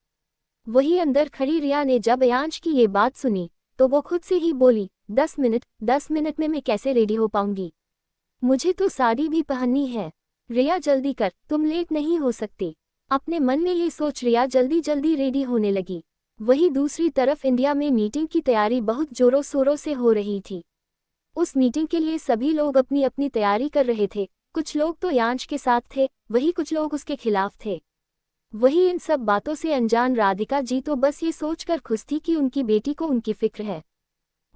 वही अंदर खड़ी रिया ने जब अयांश की ये बात सुनी तो वो खुद से ही बोली, 10 मिनट में मैं कैसे रेडी हो पाऊंगी? मुझे तो साड़ी भी पहननी है। रिया जल्दी कर, तुम लेट नहीं हो सकती। अपने मन में ये सोच रिया जल्दी जल्दी रेडी होने लगी। वही दूसरी तरफ इंडिया में मीटिंग की तैयारी बहुत जोरों शोरों से हो रही थी। उस मीटिंग के लिए सभी लोग अपनी अपनी तैयारी कर रहे थे। कुछ लोग तो अयांश के साथ थे, वही कुछ लोग उसके खिलाफ थे। वही इन सब बातों से अनजान राधिका जी तो बस ये सोचकर खुश थी कि उनकी बेटी को उनकी फिक्र है।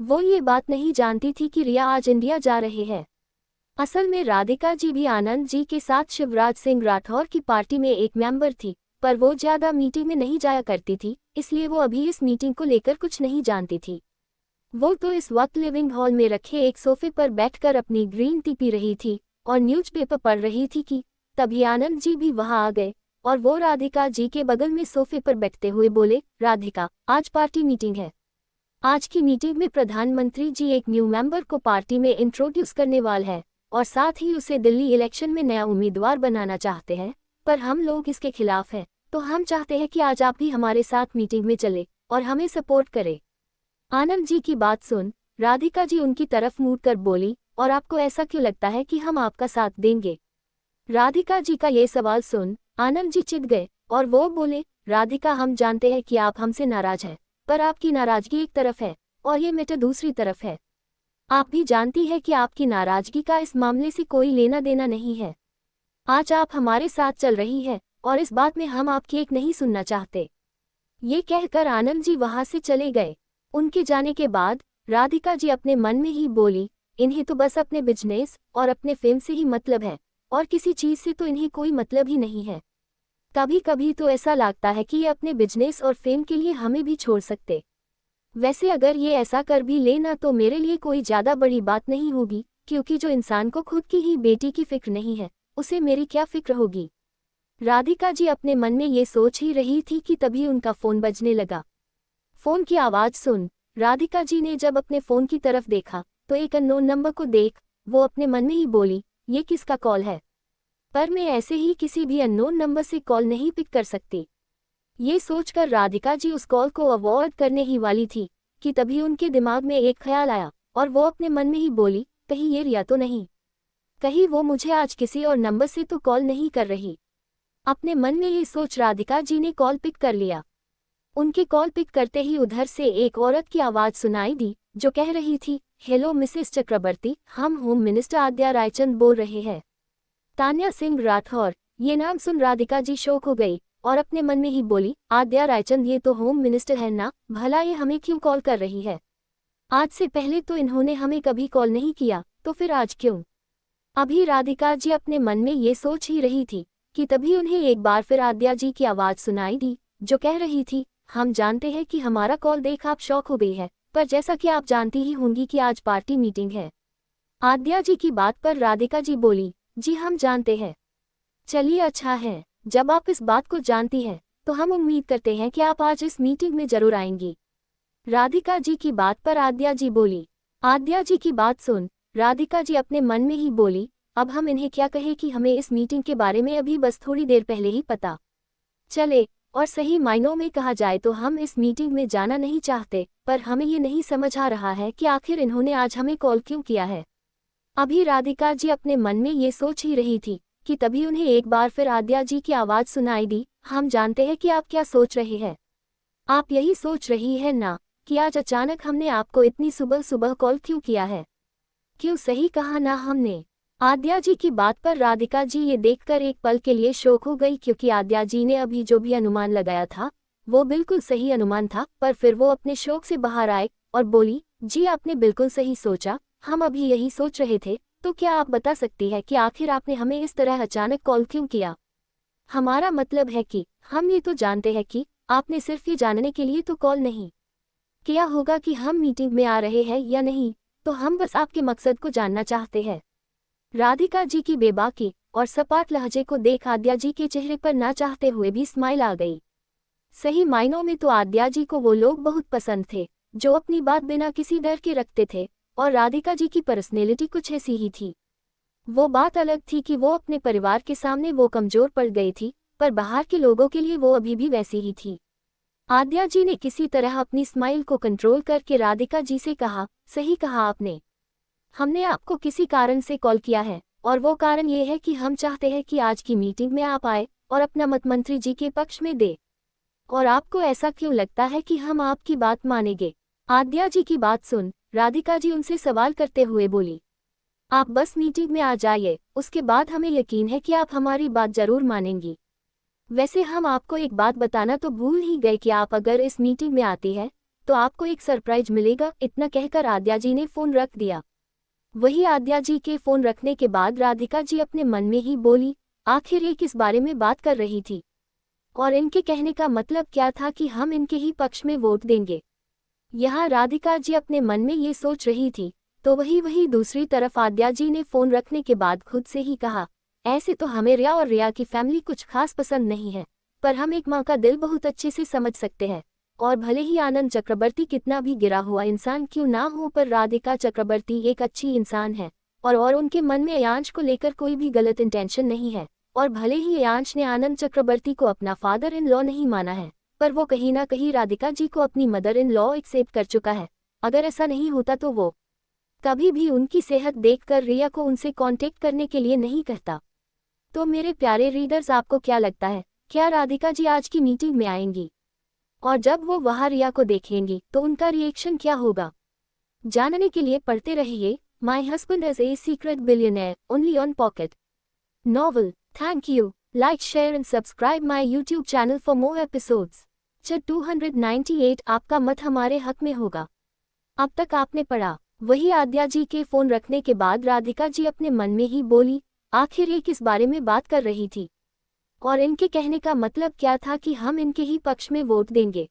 वो ये बात नहीं जानती थी कि रिया आज इंडिया जा रहे हैं। असल में राधिका जी भी आनंद जी के साथ शिवराज सिंह राठौर की पार्टी में एक मेंबर थी, पर वो ज्यादा मीटिंग में नहीं जाया करती थी, इसलिए वो अभी इस मीटिंग को लेकर कुछ नहीं जानती थी। वो तो इस वक्त लिविंग हॉल में रखे एक सोफे पर बैठकर अपनी ग्रीन टी पी रही थी और न्यूज़पेपर पढ़ रही थी कि तभी आनंद जी भी वहां आ गए और वो राधिका जी के बगल में सोफे पर बैठते हुए बोले, राधिका, आज पार्टी मीटिंग है। आज की मीटिंग में प्रधानमंत्री जी एक न्यू मेंबर को पार्टी में इंट्रोड्यूस करने वाले हैं और साथ ही उसे दिल्ली इलेक्शन में नया उम्मीदवार बनाना चाहते हैं, पर हम लोग इसके खिलाफ हैं, तो हम चाहते हैं कि आज आप भी हमारे साथ मीटिंग में चले और हमें सपोर्ट करें। आनंद जी की बात सुन राधिका जी उनकी तरफ मुड़ कर बोली, और आपको ऐसा क्यों लगता है कि हम आपका साथ देंगे? राधिका जी का ये सवाल सुन आनंद जी चिढ़ गए और वो बोले, राधिका, हम जानते हैं कि आप हमसे नाराज हैं, पर आपकी नाराजगी एक तरफ है और ये मैटर दूसरी तरफ है। आप भी जानती है कि आपकी नाराजगी का इस मामले से कोई लेना देना नहीं है। आज आप हमारे साथ चल रही है और इस बात में हम आपकी एक नहीं सुनना चाहते। ये कहकर आनंद जी वहां से चले गए। उनके जाने के बाद राधिका जी अपने मन में ही बोली, इन्हें तो बस अपने बिजनेस और अपने फेम से ही मतलब है और किसी चीज से तो इन्हें कोई मतलब ही नहीं है। कभी कभी तो ऐसा लगता है कि ये अपने बिजनेस और फेम के लिए हमें भी छोड़ सकते। वैसे अगर ये ऐसा कर भी लेना तो मेरे लिए कोई ज्यादा बड़ी बात नहीं होगी, क्योंकि जो इंसान को खुद की ही बेटी की फिक्र नहीं है उसे मेरी क्या फिक्र होगी। राधिका जी अपने मन में ये सोच ही रही थी कि तभी उनका फोन बजने लगा। फोन की आवाज सुन राधिका जी ने जब अपने फोन की तरफ देखा तो एक अननोन नंबर को देख वो अपने मन में ही बोली, ये किसका कॉल है? पर मैं ऐसे ही किसी भी अननोन नंबर से कॉल नहीं पिक कर सकती। ये सोचकर राधिका जी उस कॉल को अवॉइड करने ही वाली थी कि तभी उनके दिमाग में एक ख्याल आया और वो अपने मन में ही बोली, कहीं ये रिया तो नहीं, कहीं वो मुझे आज किसी और नंबर से तो कॉल नहीं कर रही। अपने मन में ये सोच राधिका जी ने कॉल पिक कर लिया। उनके कॉल पिक करते ही उधर से एक औरत की आवाज सुनाई दी, जो कह रही थी, हेलो मिसेस चक्रवर्ती, हम होम मिनिस्टर आद्या रायचंद बोल रहे हैं। तान्या सिंह राठौर। ये नाम सुन राधिका जी शॉक हो गई और अपने मन में ही बोली, आद्या रायचंद ये तो होम मिनिस्टर है ना, भला ये हमें क्यों कॉल कर रही है? आज से पहले तो इन्होंने हमें कभी कॉल नहीं किया, तो फिर आज क्यों? अभी राधिका जी अपने मन में ये सोच ही रही थी कि तभी उन्हें एक बार फिर आद्या जी की आवाज सुनाई दी, जो कह रही थी, हम जानते हैं कि हमारा कॉल देख आप शॉक हो गई है, पर जैसा कि आप जानती ही होंगी कि आज पार्टी मीटिंग है। आद्या जी की बात पर राधिका जी बोली, जी हम जानते हैं। चलिए अच्छा है, जब आप इस बात को जानती हैं, तो हम उम्मीद करते हैं कि आप आज इस मीटिंग में जरूर आएंगी। राधिका जी की बात पर आद्या जी बोली। आद्या जी की बात सुन राधिका जी अपने मन में ही बोली, अब हम इन्हें क्या कहें कि हमें इस मीटिंग के बारे में अभी बस थोड़ी देर पहले ही पता चले, और सही मायनों में कहा जाए तो हम इस मीटिंग में जाना नहीं चाहते, पर हमें ये नहीं समझ आ रहा है कि आखिर इन्होंने आज हमें कॉल क्यों किया है। अभी राधिका जी अपने मन में ये सोच ही रही थी कि तभी उन्हें एक बार फिर आद्या जी की आवाज सुनाई दी, हम जानते हैं कि आप क्या सोच रहे हैं। आप यही सोच रही है ना कि आज अचानक हमने आपको इतनी सुबह सुबह कॉल क्यों किया है? क्यों सही कहा ना हमने? आद्या जी की बात पर राधिका जी ये देखकर एक पल के लिए शॉक हो गई, क्योंकि आद्या जी ने अभी जो भी अनुमान लगाया था वो बिल्कुल सही अनुमान था, पर फिर वो अपने शौक से बाहर आए और बोली, जी आपने बिल्कुल सही सोचा, हम अभी यही सोच रहे थे। तो क्या आप बता सकती है कि आखिर आपने हमें इस तरह अचानक कॉल क्यों किया? हमारा मतलब है कि हम ये तो जानते हैं कि आपने सिर्फ ये जानने के लिए तो कॉल नहीं किया होगा कि हम मीटिंग में आ रहे हैं या नहीं, तो हम बस आपके मकसद को जानना चाहते हैं। राधिका जी की बेबाकी और सपाट लहजे को देख आद्या जी के चेहरे पर ना चाहते हुए भी स्माइल आ गई। सही मायनों में तो आद्या जी को वो लोग बहुत पसंद थे, जो अपनी बात बिना किसी डर के रखते थे, और राधिका जी की पर्सनेलिटी कुछ ऐसी ही थी। वो बात अलग थी कि वो अपने परिवार के सामने वो कमजोर पड़ गई थी, पर बाहर के लोगों के लिए वो अभी भी वैसी ही थी। आद्या जी ने किसी तरह अपनी स्माइल को कंट्रोल करके राधिका जी से कहा, सही कहा आपने, हमने आपको किसी कारण से कॉल किया है, और वो कारण ये है कि हम चाहते हैं कि आज की मीटिंग में आप आए और अपना मत मंत्री जी के पक्ष में दे। और आपको ऐसा क्यों लगता है कि हम आपकी बात मानेंगे? आद्या जी की बात सुन राधिका जी उनसे सवाल करते हुए बोली, आप बस मीटिंग में आ जाइए, उसके बाद हमें यकीन है कि आप हमारी बात जरूर मानेंगी। वैसे हम आपको एक बात बताना तो भूल ही गए कि आप अगर इस मीटिंग में आती है तो आपको एक सरप्राइज मिलेगा। इतना कहकर आद्या जी ने फोन रख दिया। वही आद्या जी के फोन रखने के बाद राधिका जी अपने मन में ही बोली, आखिर ये किस बारे में बात कर रही थी, और इनके कहने का मतलब क्या था कि हम इनके ही पक्ष में वोट देंगे। यहाँ राधिका जी अपने मन में ये सोच रही थी, तो वही दूसरी तरफ आद्या जी ने फोन रखने के बाद खुद से ही कहा, ऐसे तो हमें रिया और रिया की फैमिली कुछ खास पसंद नहीं है, पर हम एक माँ का दिल बहुत अच्छे से समझ सकते हैं, और भले ही आनंद चक्रवर्ती कितना भी गिरा हुआ इंसान क्यों ना हो, पर राधिका चक्रवर्ती एक अच्छी इंसान है, और उनके मन में अयांश को लेकर कोई भी गलत इंटेंशन नहीं है। और भले ही अयांश ने आनंद चक्रवर्ती को अपना फादर इन लॉ नहीं माना है, पर वो कहीं ना कहीं राधिका जी को अपनी मदर इन लॉ एक्सेप्ट कर चुका है। अगर ऐसा नहीं होता तो वो कभी भी उनकी सेहत देखकर रिया को उनसे कांटेक्ट करने के लिए नहीं कहता। तो मेरे प्यारे रीडर्स, आपको क्या लगता है, क्या राधिका जी आज की मीटिंग में आएंगी? और जब वो वहां रिया को देखेंगी तो उनका रिएक्शन क्या होगा? जानने के लिए पढ़ते रहिए my husband is a secret billionaire only on pocket novel. Thank you. Like, share and subscribe my YouTube channel for more episodes. Chat 298 आपका मत हमारे हक में होगा। अब तक आपने पढ़ा। वही आद्या जी के फोन रखने के बाद राधिका जी अपने मन में ही बोली, आखिर ये किस बारे में बात कर रही थी, और इनके कहने का मतलब क्या था कि हम इनके ही पक्ष में वोट देंगे।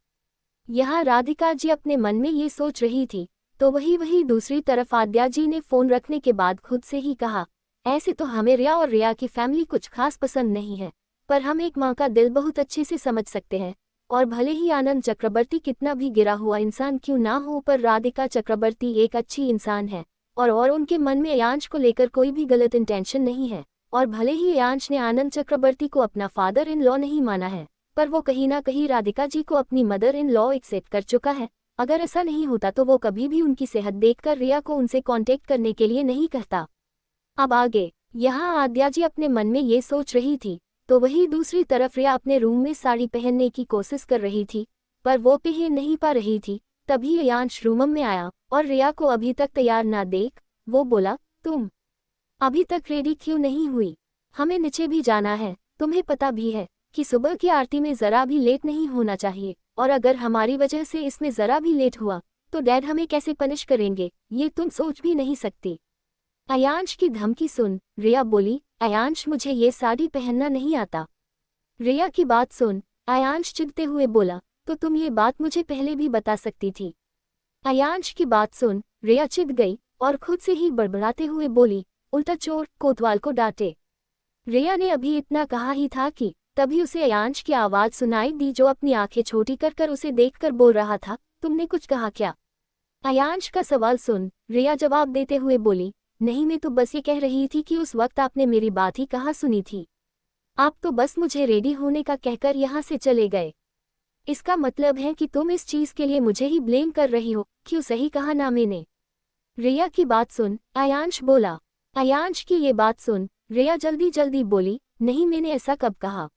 यहाँ राधिका जी अपने मन में ये सोच रही थी, तो वही दूसरी तरफ आद्या जी ने फोन रखने के बाद खुद से ही कहा, ऐसे तो हमें रिया और रिया की फैमिली कुछ खास पसंद नहीं है, पर हम एक माँ का दिल बहुत अच्छे से समझ सकते हैं, और भले ही आनंद चक्रवर्ती कितना भी गिरा हुआ इंसान क्यों ना हो, पर राधिका चक्रवर्ती एक अच्छी इंसान है, और उनके मन में अयांश को लेकर कोई भी गलत इंटेंशन नहीं है। और भले ही अयांश ने आनंद चक्रवर्ती को अपना फादर इन लॉ नहीं माना है, पर वो कहीं ना कहीं राधिका जी को अपनी मदर इन लॉ एक्सेप्ट कर चुका है। अगर ऐसा नहीं होता तो वो कभी भी उनकी सेहत देखकर रिया को उनसे कांटेक्ट करने के लिए नहीं कहता। अब आगे। यहाँ आद्या जी अपने मन में ये सोच रही थी, तो वही दूसरी तरफ रिया अपने रूम में साड़ी पहनने की कोशिश कर रही थी, पर वो पहन नहीं पा रही थी। तभी अयांश रूम में आया और रिया को अभी तक तैयार ना देख वो बोला, तुम अभी तक रेडी क्यों नहीं हुई? हमें नीचे भी जाना है। तुम्हें पता भी है कि सुबह की आरती में जरा भी लेट नहीं होना चाहिए, और अगर हमारी वजह से इसमें जरा भी लेट हुआ तो डैड हमें कैसे पनिश करेंगे, ये तुम सोच भी नहीं सकती। अयांश की धमकी सुन रिया बोली, अयांश मुझे ये साड़ी पहनना नहीं आता। रिया की बात सुन अयांश चिढ़ते हुए बोला, तो तुम ये बात मुझे पहले भी बता सकती थी। अयांश की बात सुन रिया चिढ़ गई और खुद से ही बड़बड़ाते हुए बोली, उल्टा चोर कोतवाल को डांटे। रिया ने अभी इतना कहा ही था कि तभी उसे अयांश की आवाज सुनाई दी, जो अपनी आंखें छोटी कर कर उसे देखकर बोल रहा था, तुमने कुछ कहा क्या? अयांश का सवाल सुन रिया जवाब देते हुए बोली, नहीं मैं तो बस ये कह रही थी कि उस वक्त आपने मेरी बात ही कहाँ सुनी थी। आप तो बस मुझे रेडी होने का कहकर यहाँ से चले गए। इसका मतलब है कि तुम इस चीज के लिए मुझे ही ब्लेम कर रही हो। क्यों? सही कहा ना मैंने? रिया की बात सुन अयांश बोला। अयांश की ये बात सुन रिया जल्दी जल्दी बोली, नहीं मैंने ऐसा कब कहा?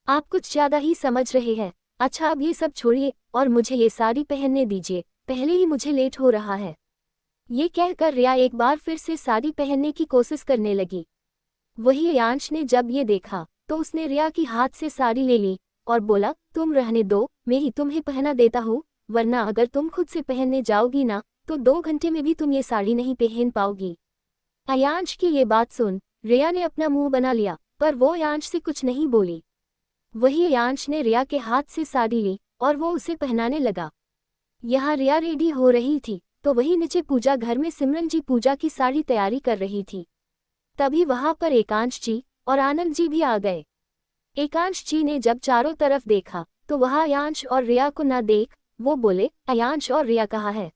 आप कुछ ज्यादा ही समझ रहे हैं। अच्छा अब ये सब छोड़िए और मुझे ये साड़ी पहनने दीजिए, पहले ही मुझे लेट हो रहा है। ये कहकर रिया एक बार फिर से साड़ी पहनने की कोशिश करने लगी। वही अयांश ने जब ये देखा तो उसने रिया की हाथ से साड़ी ले ली और बोला, तुम रहने दो, मैं ही तुम्हें पहना देता हूँ, वरना अगर तुम खुद से पहनने जाओगी ना तो 2 घंटे में भी तुम ये साड़ी नहीं पहन पाओगी। अयांश की ये बात सुन रिया ने अपना मुंह बना लिया, पर वो अयांश से कुछ नहीं बोली। वही अयांश ने रिया के हाथ से साड़ी ली और वो उसे पहनाने लगा। यहाँ रिया रेडी हो रही थी तो वही नीचे पूजा घर में सिमरन जी पूजा की साड़ी तैयारी कर रही थी। तभी वहां पर एकांश जी और आनंद जी भी आ गए। एकांश जी ने जब चारों तरफ देखा तो वहां अयांश और रिया को न देख वो बोले, अयांश और रिया कहाँ है?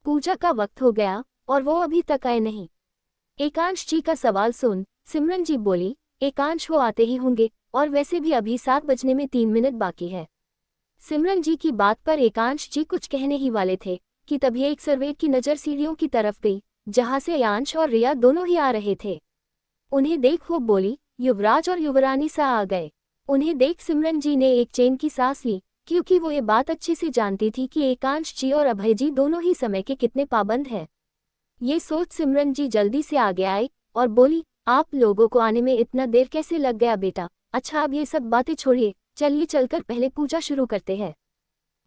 पूजा का वक्त हो गया और वो अभी तक आए नहीं। एकांश जी का सवाल सुन सिमरन जी बोली, एकांश वो आते ही होंगे, और वैसे भी अभी 7 बजने में 3 मिनट बाकी है। सिमरन जी की बात पर एकांश जी कुछ कहने ही वाले थे कि तभी एक सर्वेंट की नज़र सीढ़ियों की तरफ गई, जहां से अयांश और रिया दोनों ही आ रहे थे। उन्हें देख वो बोली, युवराज और युवरानी सा आ गए। उन्हें देख सिमरन जी ने एक चैन की सांस ली, क्योंकि वो ये बात अच्छे से जानती थी कि एकांश जी और अभय जी दोनों ही समय के कितने पाबंद हैं। ये सोच सिमरन जी जल्दी से आगे आई और बोली, आप लोगों को आने में इतना देर कैसे लग गया बेटा? अच्छा अब ये सब बातें छोड़िए, चलिए चलकर पहले पूजा शुरू करते हैं।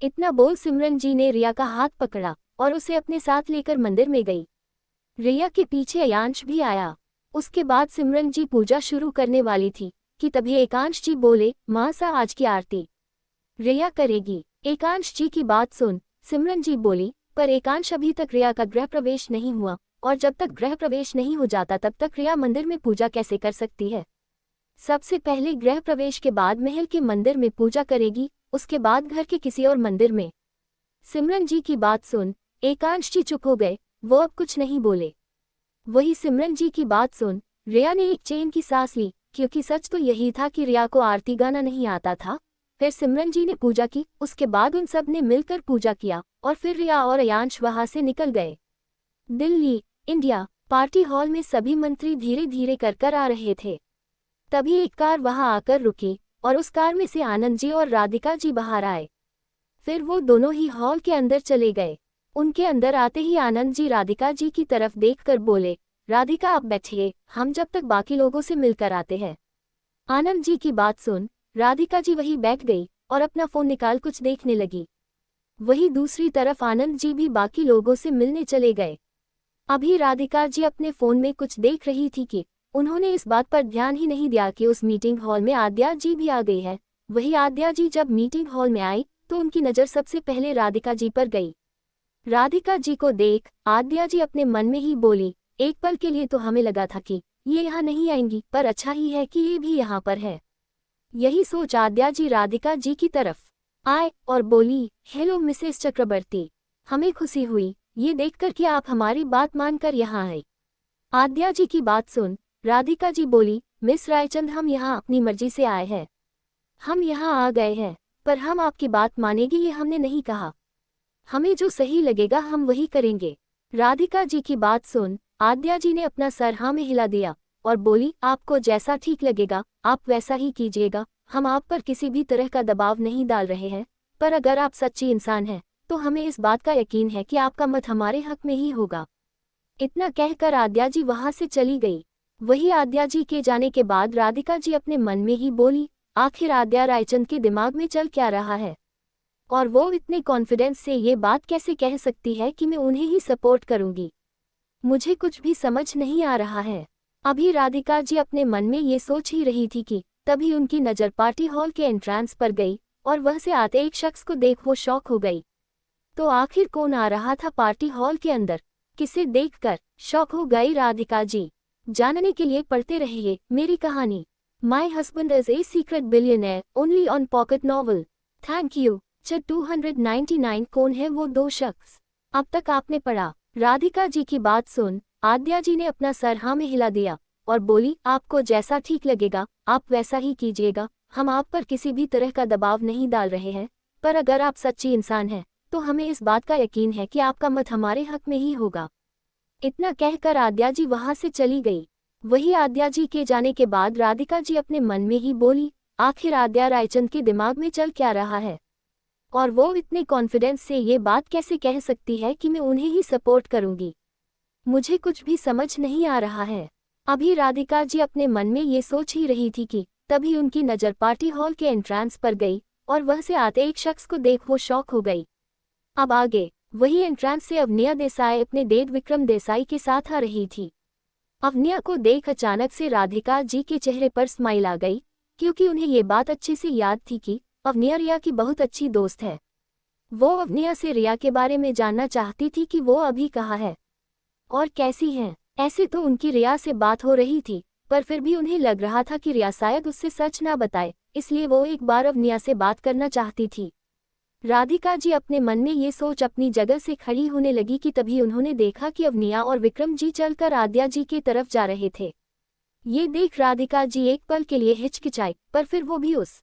इतना बोल सिमरन जी ने रिया का हाथ पकड़ा और उसे अपने साथ लेकर मंदिर में गई। रिया के पीछे अयांश भी आया। उसके बाद सिमरन जी पूजा शुरू करने वाली थी कि तभी एकांश जी बोले, माँ सा आज की आरती रिया करेगी। एकांश जी की बात सुन सिमरन जी बोली, पर एकांश अभी तक रिया का गृह प्रवेश नहीं हुआ, और जब तक गृह प्रवेश नहीं हो जाता तब तक रिया मंदिर में पूजा कैसे कर सकती है? सबसे पहले गृह प्रवेश के बाद महल के मंदिर में पूजा करेगी, उसके बाद घर के किसी और मंदिर में। सिमरन जी की बात सुन एकांश जी चुप हो गए, वो अब कुछ नहीं बोले। वही सिमरन जी की बात सुन रिया ने एक चैन की सांस ली, क्योंकि सच तो यही था कि रिया को आरती गाना नहीं आता था। फिर सिमरन जी ने पूजा की, उसके बाद उन सब ने मिलकर पूजा किया और फिर रिया और अयांश वहां से निकल गए। दिल्ली, इंडिया, पार्टी हॉल में सभी मंत्री धीरे धीरे कर आ रहे थे। तभी एक कार वहां आकर रुकी और उस कार में से आनंद जी और राधिका जी बाहर आए। फिर वो दोनों ही हॉल के अंदर चले गए। उनके अंदर आते ही आनंद जी राधिका जी की तरफ देखकर बोले, राधिका आप बैठिए, हम जब तक बाकी लोगों से मिलकर आते हैं। आनंद जी की बात सुन राधिका जी वहीं बैठ गई और अपना फोन निकाल कुछ देखने लगी। वही दूसरी तरफ आनंद जी भी बाकी लोगों से मिलने चले गए। अभी राधिका जी अपने फोन में कुछ देख रही थी कि उन्होंने इस बात पर ध्यान ही नहीं दिया कि उस मीटिंग हॉल में आद्या जी भी आ गई है। वही आद्या जी जब मीटिंग हॉल में आई तो उनकी नज़र सबसे पहले राधिका जी पर गई। राधिका जी को देख आद्या जी अपने मन में ही बोली, एक पल के लिए तो हमें लगा था कि ये यहाँ नहीं आएंगी, पर अच्छा ही है कि ये भी यहाँ पर है। यही सोच आद्या जी राधिका जी की तरफ आए और बोली, हेलो मिसेस चक्रवर्ती, हमें खुशी हुई ये देखकर कि आप हमारी बात मानकर यहाँ आए। आद्या जी की बात सुन राधिका जी बोली, मिस रायचंद हम यहाँ अपनी मर्जी से आए हैं। हम यहाँ आ गए हैं, पर हम आपकी बात मानेंगे ये हमने नहीं कहा। हमें जो सही लगेगा हम वही करेंगे। राधिका जी की बात सुन आद्या जी ने अपना सर हाँ में हिला दिया और बोली, आपको जैसा ठीक लगेगा आप वैसा ही कीजिएगा, हम आप पर किसी भी तरह का दबाव नहीं डाल रहे हैं, पर अगर आप सच्ची इंसान हैं तो हमें इस बात का यकीन है कि आपका मत हमारे हक में ही होगा। इतना कहकर आद्या जी वहां से चली गई। वही आद्या जी के जाने के बाद राधिका जी अपने मन में ही बोली, आखिर आद्या रायचंद के दिमाग में चल क्या रहा है, और वो इतने कॉन्फिडेंस से ये बात कैसे कह सकती है कि मैं उन्हें ही सपोर्ट करूंगी। मुझे कुछ भी समझ नहीं आ रहा है। अभी राधिका जी अपने मन में ये सोच ही रही थी कि तभी उनकी नज़र पार्टी हॉल के एंट्रेंस पर गई और वह से आते एक शख्स को देख वो शॉक हो गई। तो आखिर कौन आ रहा था पार्टी हॉल के अंदर, किसे देखकर शॉक हो गई राधिका जी? जानने के लिए पढ़ते रहिए मेरी कहानी। My husband is a secret billionaire only on pocket novel. Thank you. 299 कौन है वो दो शख्स? अब तक आपने पढ़ा। राधिका जी की बात सुन आद्या जी ने अपना सर हाँ में हिला दिया और बोली, आपको जैसा ठीक लगेगा आप वैसा ही कीजिएगा, हम आप पर किसी भी तरह का दबाव नहीं डाल रहे हैं, पर अगर आप सच्ची इंसान हैं तो हमें इस बात का यकीन है कि आपका मत हमारे हक में ही होगा। इतना कहकर आद्या जी वहां से चली गई। वही आद्या जी के जाने के बाद राधिका जी अपने मन में ही बोली, आखिर आद्या रायचंद के दिमाग में चल क्या रहा है, और वो इतने कॉन्फिडेंस से ये बात कैसे कह सकती है कि मैं उन्हें ही सपोर्ट करूंगी। मुझे कुछ भी समझ नहीं आ रहा है। अभी राधिका जी अपने मन में ये सोच ही रही थी कि तभी उनकी नज़र पार्टी हॉल के एंट्रेंस पर गई और वह से आते एक शख्स को देख वो शॉक हो गई। अब आगे वही एंट्रेंस से अवनिया देसाई अपने डेड विक्रम देसाई के साथ आ रही थी। अवनिया को देख अचानक से राधिका जी के चेहरे पर स्माइल आ गई, क्योंकि उन्हें ये बात अच्छे से याद थी कि अवनिया रिया की बहुत अच्छी दोस्त है। वो अवनिया से रिया के बारे में जानना चाहती थी कि वो अभी कहाँ है और कैसी हैं। ऐसे तो उनकी रिया से बात हो रही थी, पर फिर भी उन्हें लग रहा था कि रिया शायद उससे सच ना बताए, इसलिए वो एक बार अवनिया से बात करना चाहती थी। राधिका जी अपने मन में ये सोच अपनी जगह से खड़ी होने लगी कि तभी उन्होंने देखा कि अवनिया और विक्रम जी चलकर आद्या जी की तरफ जा रहे थे। ये देख राधिका जी एक पल के लिए हिचकिचाई, पर फिर वो भी उस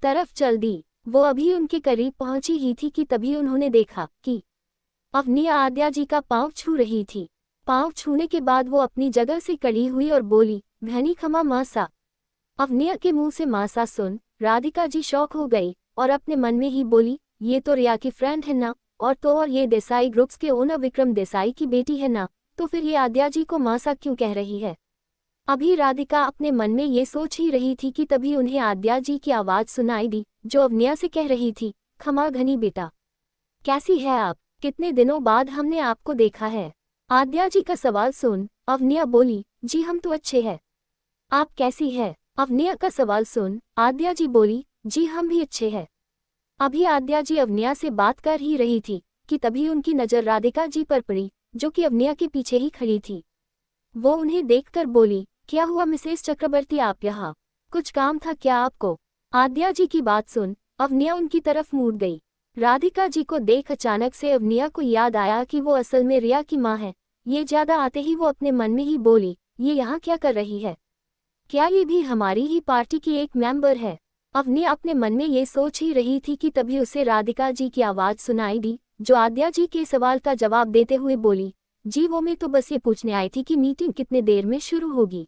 तरफ चल दी। वो अभी उनके करीब पहुंची ही थी कि तभी उन्होंने देखा कि अवनिया आद्या जी का पांव छू रही थी। पांव छूने के बाद वो अपनी जगह से खड़ी हुई और बोली, भैनी खमा मासा। अवनिया के मुंह से मासा सुन राधिका जी शॉक हो गई और अपने मन में ही बोली, ये तो रिया की फ्रेंड है ना, और ये देसाई ग्रुप्स के ओनर विक्रम देसाई की बेटी है ना, तो फिर ये आद्या जी को मासा क्यों कह रही है। अभी राधिका अपने मन में ये सोच ही रही थी कि तभी उन्हें आद्या जी की आवाज़ सुनाई दी, जो अवनिया से कह रही थी, खमा घनी बेटा, कैसी है आप, कितने दिनों बाद हमने आपको देखा है। आद्या जी का सवाल सुन अवनिया बोली, जी हम तो अच्छे हैं, आप कैसी है। अवनिया का सवाल सुन आद्या जी बोली, जी हम भी अच्छे हैं। अभी आद्या जी अवनिया से बात कर ही रही थी कि तभी उनकी नज़र राधिका जी पर पड़ी, जो कि अवनिया के पीछे ही खड़ी थी। वो उन्हें देखकर बोली, क्या हुआ मिसेस चक्रवर्ती, आप यहाँ, कुछ काम था क्या आपको। आद्या जी की बात सुन अवनिया उनकी तरफ मुड़ गई। राधिका जी को देख अचानक से अवनिया को याद आया कि वो असल में रिया की माँ है। ये ज्यादा आते ही वो अपने मन में ही बोली, ये यहाँ क्या कर रही है, क्या ये भी हमारी ही पार्टी की एक मेंबर है। अवनिया अपने मन में ये सोच ही रही थी कि तभी उसे राधिका जी की आवाज़ सुनाई दी, जो आद्या जी के सवाल का जवाब देते हुए बोली, जी वो मैं तो बस ये पूछने आई थी कि मीटिंग कितने देर में शुरू होगी,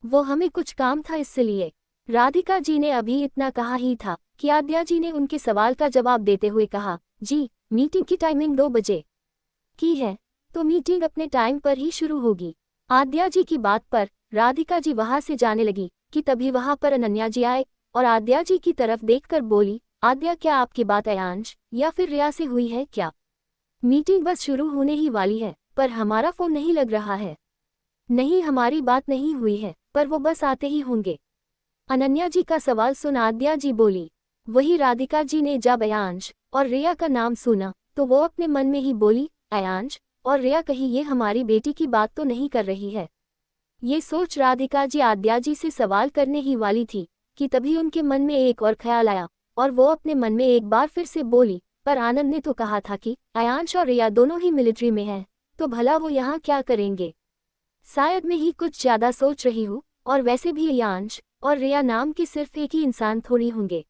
वो हमें कुछ काम था इसलिए। राधिका जी ने अभी इतना कहा ही था कि आद्या जी ने उनके सवाल का जवाब देते हुए कहा, जी मीटिंग की टाइमिंग 2 बजे की है, तो मीटिंग अपने टाइम पर ही शुरू होगी। आद्या जी की बात पर राधिका जी वहां से जाने लगी कि तभी वहां पर अनन्या जी आए और आद्या जी की तरफ देखकर बोली, आद्या क्या आपकी बात अयांश या फिर रिया से हुई है क्या, मीटिंग बस शुरू होने ही वाली है, पर हमारा फोन नहीं लग रहा है। नहीं हमारी बात नहीं हुई है, पर वो बस आते ही होंगे। अनन्या जी का सवाल सुन आद्या जी बोली। वही राधिका जी ने जब अयांश और रिया का नाम सुना तो वो अपने मन में ही बोली, अयांश और रिया कहीं ये हमारी बेटी की बात तो नहीं कर रही है। ये सोच राधिका जी आद्या जी से सवाल करने ही वाली थी कि तभी उनके मन में एक और ख्याल आया और वो अपने मन में एक बार फिर से बोली, पर आनंद ने तो कहा था कि अयांश और रिया दोनों ही मिलिट्री में हैं, तो भला वो यहाँ क्या करेंगे। शायद मैं ही कुछ ज़्यादा सोच रही हूँ, और वैसे भी अयांश और रिया नाम के सिर्फ एक ही इंसान थोड़ी होंगे,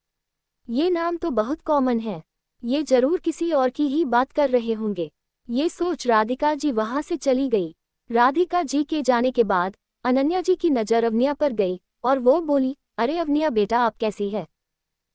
ये नाम तो बहुत कॉमन है, ये जरूर किसी और की ही बात कर रहे होंगे। ये सोच राधिका जी वहां से चली गई। राधिका जी के जाने के बाद अनन्या जी की नज़र अवनिया पर गई और वो बोली, अरे अवनिया बेटा, आप कैसी है?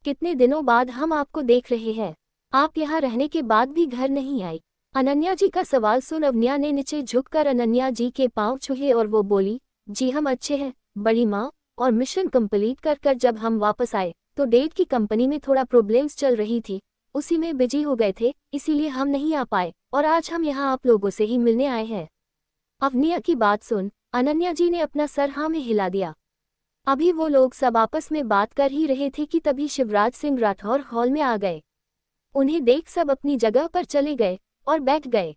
कितने दिनों बाद हम आपको देख रहे हैं। आप यहाँ रहने के बाद भी घर नहीं आई। अनन्या जी का सवाल सुन अवनिया ने नीचे झुककर अनन्या जी के पांव छुए और वो बोली, जी हम अच्छे हैं बड़ी माँ, और मिशन कंप्लीट कर कर जब हम वापस आए तो डेट की कंपनी में थोड़ा प्रॉब्लम्स चल रही थी, उसी में बिजी हो गए थे, इसीलिए हम नहीं आ पाए और आज हम यहाँ आप लोगों से ही मिलने आए हैं। अवनिया की बात सुन अनन्या जी ने अपना सर हाँ में हिला दिया। अभी वो लोग सब आपस में बात कर ही रहे थे कि तभी शिवराज सिंह राठौर हॉल में आ गए। उन्हें देख सब अपनी जगह पर चले गए और बैठ गए।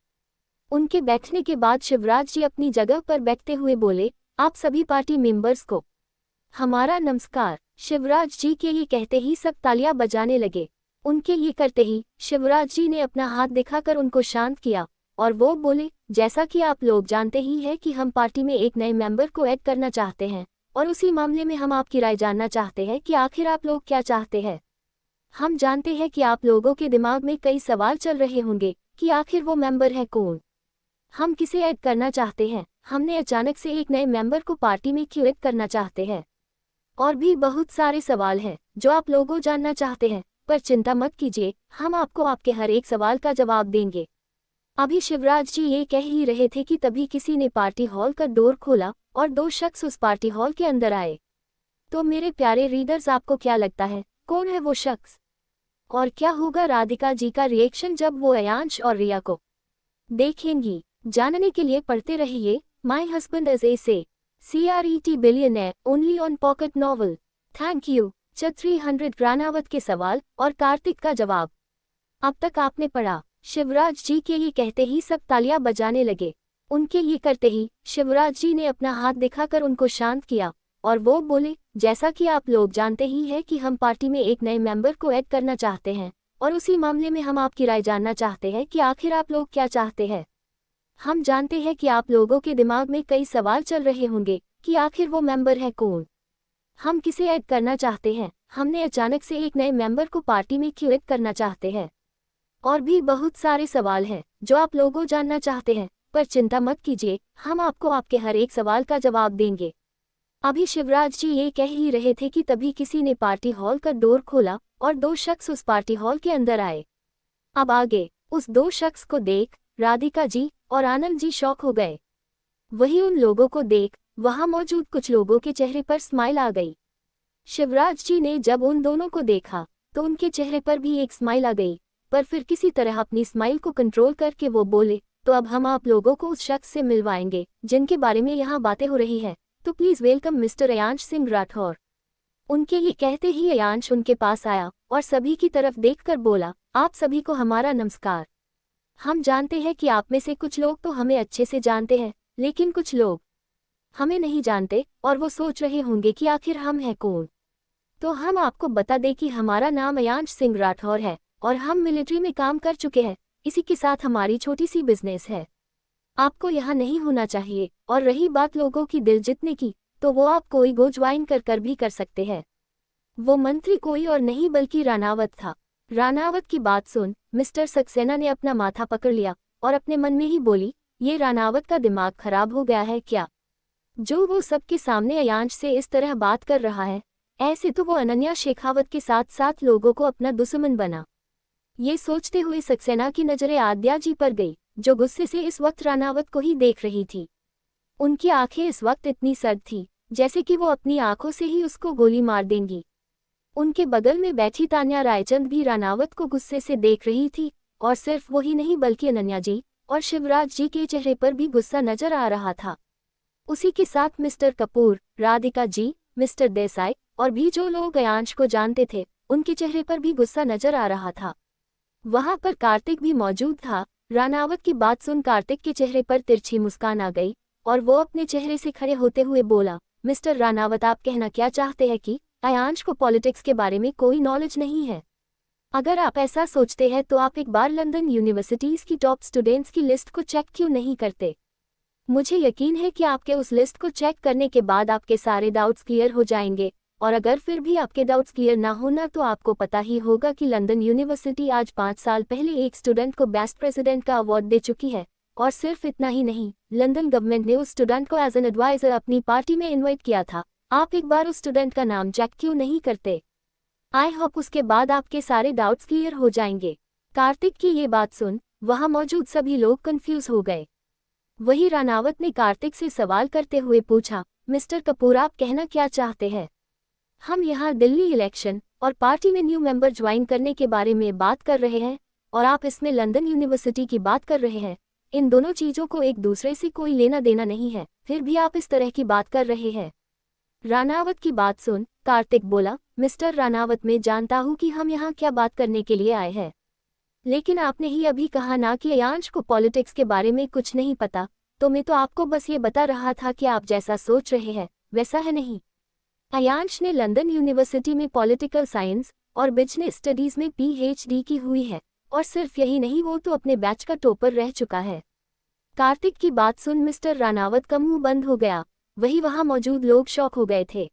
उनके बैठने के बाद शिवराज जी अपनी जगह पर बैठते हुए बोले, आप सभी पार्टी मेंबर्स को हमारा नमस्कार। शिवराज जी के ये कहते ही सब तालियां बजाने लगे। उनके ये करते ही शिवराज जी ने अपना हाथ दिखाकर उनको शांत किया और वो बोले, जैसा कि आप लोग जानते ही हैं कि हम पार्टी में एक नए मेंबर को ऐड करना चाहते हैं और उसी मामले में हम आपकी राय जानना चाहते हैं कि आखिर आप लोग क्या चाहते हैं। हम जानते हैं कि आप लोगों के दिमाग में कई सवाल चल रहे होंगे कि आखिर वो मेंबर है कौन, हम किसे ऐड करना चाहते हैं, हमने अचानक से एक नए मेंबर को पार्टी में क्यों ऐड करना चाहते हैं, और भी बहुत सारे सवाल हैं जो आप लोगों जानना चाहते हैं। पर चिंता मत कीजिए, हम आपको आपके हर एक सवाल का जवाब देंगे। अभी शिवराज जी ये कह ही रहे थे कि तभी किसी ने पार्टी हॉल का डोर खोला और दो शख्स उस पार्टी हॉल के अंदर आए। तो मेरे प्यारे रीडर्स, आपको क्या लगता है कौन है वो शख्स, और क्या होगा राधिका जी का रिएक्शन जब वो अयांश और रिया को देखेंगी? जानने के लिए पढ़ते रहिए माई हस्बैंड इज ए से CRET billionaire only on pocket novel. Thank you. 300 Ranaut के सवाल और कार्तिक का जवाब अब तक आपने पढ़ा। शिवराज जी के ये कहते ही सब तालियां बजाने लगे। उनके ये करते ही शिवराज जी ने अपना हाथ दिखाकर उनको शांत किया और वो बोले, जैसा कि आप लोग जानते ही हैं कि हम पार्टी में एक नए मेंबर को ऐड करना चाहते हैं और उसी मामले में हम आपकी राय जानना चाहते हैं कि आखिर आप लोग क्या चाहते हैं। हम जानते हैं कि आप लोगों के दिमाग में कई सवाल चल रहे होंगे कि आखिर वो मेंबर है कौन, हम किसे ऐड करना चाहते हैं, हमने अचानक से एक नए मेंबर को पार्टी में क्यों ऐड करना चाहते हैं, और भी बहुत सारे सवाल हैं जो आप लोगों जानना चाहते हैं। पर चिंता मत कीजिए, हम आपको आपके हर एक सवाल का जवाब देंगे। अभी शिवराज जी ये कह ही रहे थे कि तभी किसी ने पार्टी हॉल का डोर खोला और दो शख्स उस पार्टी हॉल के अंदर आए। अब आगे उस दो शख्स को देख राधिका जी और आनंद जी शॉक हो गए। वही उन लोगों को देख वहां मौजूद कुछ लोगों के चेहरे पर स्माइल आ गई। शिवराज जी ने जब उन दोनों को देखा तो उनके चेहरे पर भी एक स्माइल आ गई, पर फिर किसी तरह अपनी स्माइल को कंट्रोल करके वो बोले, तो अब हम आप लोगों को उस शख्स से मिलवाएंगे जिनके बारे में यहाँ बातें हो रही है, तो please welcome mister Ayansh Singh Rathore. उनके ये कहते ही अयांश उनके पास आया और सभी की तरफ देखकर बोला, आप सभी को हमारा नमस्कार। हम जानते हैं कि आप में से कुछ लोग तो हमें अच्छे से जानते हैं, लेकिन कुछ लोग हमें नहीं जानते और वो सोच रहे होंगे कि आखिर हम हैं कौन। तो हम आपको बता दें कि हमारा नाम अयांश सिंह राठौर है और हम मिलिट्री में काम कर चुके हैं। इसी के साथ हमारी छोटी सी बिजनेस है। आपको यहाँ नहीं होना चाहिए, और रही बात लोगों की दिल जीतने की, तो वो आप कोई गो ज्वाइन कर भी कर सकते हैं। वो मंत्री कोई और नहीं बल्कि रानावत था। रानावत की बात सुन मिस्टर सक्सेना ने अपना माथा पकड़ लिया और अपने मन में ही बोली, ये रानावत का दिमाग खराब हो गया है क्या, जो वो सबके सामने अयांश से इस तरह बात कर रहा है। ऐसे तो वो अनन्या शेखावत के साथ साथ लोगों को अपना दुश्मन बना। ये सोचते हुए सक्सेना की नजरें आद्या जी पर गई, जो गुस्से से इस वक्त रानावत को ही देख रही थी। उनकी आंखें इस वक्त इतनी सर्द थी जैसे कि वो अपनी आंखों से ही उसको गोली मार देंगी। उनके बगल में बैठी तान्या रायचंद भी रानावत को गुस्से से देख रही थी, और सिर्फ वही नहीं बल्कि अनन्या जी और शिवराज जी के चेहरे पर भी गुस्सा नजर आ रहा था। उसी के साथ मिस्टर कपूर, राधिका जी, मिस्टर देसाई और भी जो लोग अयांश को जानते थे, उनके चेहरे पर भी गुस्सा नजर आ रहा था। वहां पर कार्तिक भी मौजूद था। रानावत की बात सुन कार्तिक के चेहरे पर तिरछी मुस्कान आ गई और वो अपने चेहरे से खड़े होते हुए बोला, मिस्टर रानावत, आप कहना क्या चाहते हैं कि अयांश को पॉलिटिक्स के बारे में कोई नॉलेज नहीं है? अगर आप ऐसा सोचते हैं तो आप एक बार लंदन यूनिवर्सिटीज की टॉप स्टूडेंट्स की लिस्ट को चेक क्यों नहीं करते? मुझे यकीन है कि आपके उस लिस्ट को चेक करने के बाद आपके सारे डाउट्स क्लियर हो जाएंगे, और अगर फिर भी आपके डाउट्स क्लियर ना होना तो आपको पता ही होगा कि लंदन यूनिवर्सिटी आज 5 साल पहले एक स्टूडेंट को बेस्ट प्रेसिडेंट का अवार्ड दे चुकी है, और सिर्फ इतना ही नहीं, लंदन गवर्नमेंट ने उस स्टूडेंट को एज एन एडवाइजर अपनी पार्टी में इनवाइट किया था। आप एक बार उस स्टूडेंट का नाम चेक क्यों नहीं करते? आई होप उसके बाद आपके सारे डाउट्स क्लियर हो जाएंगे। कार्तिक की ये बात सुन वहां मौजूद सभी लोग कंफ्यूज हो गए। वही रानावत ने कार्तिक से सवाल करते हुए पूछा, मिस्टर कपूर आप कहना क्या चाहते हैं? हम यहाँ दिल्ली इलेक्शन और पार्टी में न्यू मेंबर ज्वाइन करने के बारे में बात कर रहे हैं और आप इसमें लंदन यूनिवर्सिटी की बात कर रहे हैं। इन दोनों चीजों को एक दूसरे से कोई लेना देना नहीं है, फिर भी आप इस तरह की बात कर रहे हैं। रानावत की बात सुन कार्तिक बोला, मिस्टर रानावत मैं जानता हूँ कि हम यहाँ क्या बात करने के लिए आए हैं, लेकिन आपने ही अभी कहा ना कि अयांश को पॉलिटिक्स के बारे में कुछ नहीं पता, तो मैं तो आपको बस ये बता रहा था कि आप जैसा सोच रहे हैं वैसा है नहीं। अयांश ने लंदन यूनिवर्सिटी में पॉलिटिकल साइंस और बिजनेस स्टडीज में PhD की हुई है और सिर्फ यही नहीं वो तो अपने बैच का टॉपर रह चुका है। कार्तिक की बात सुन मिस्टर रानावत का मुंह बंद हो गया। वही वहां मौजूद लोग शॉक हो गए थे।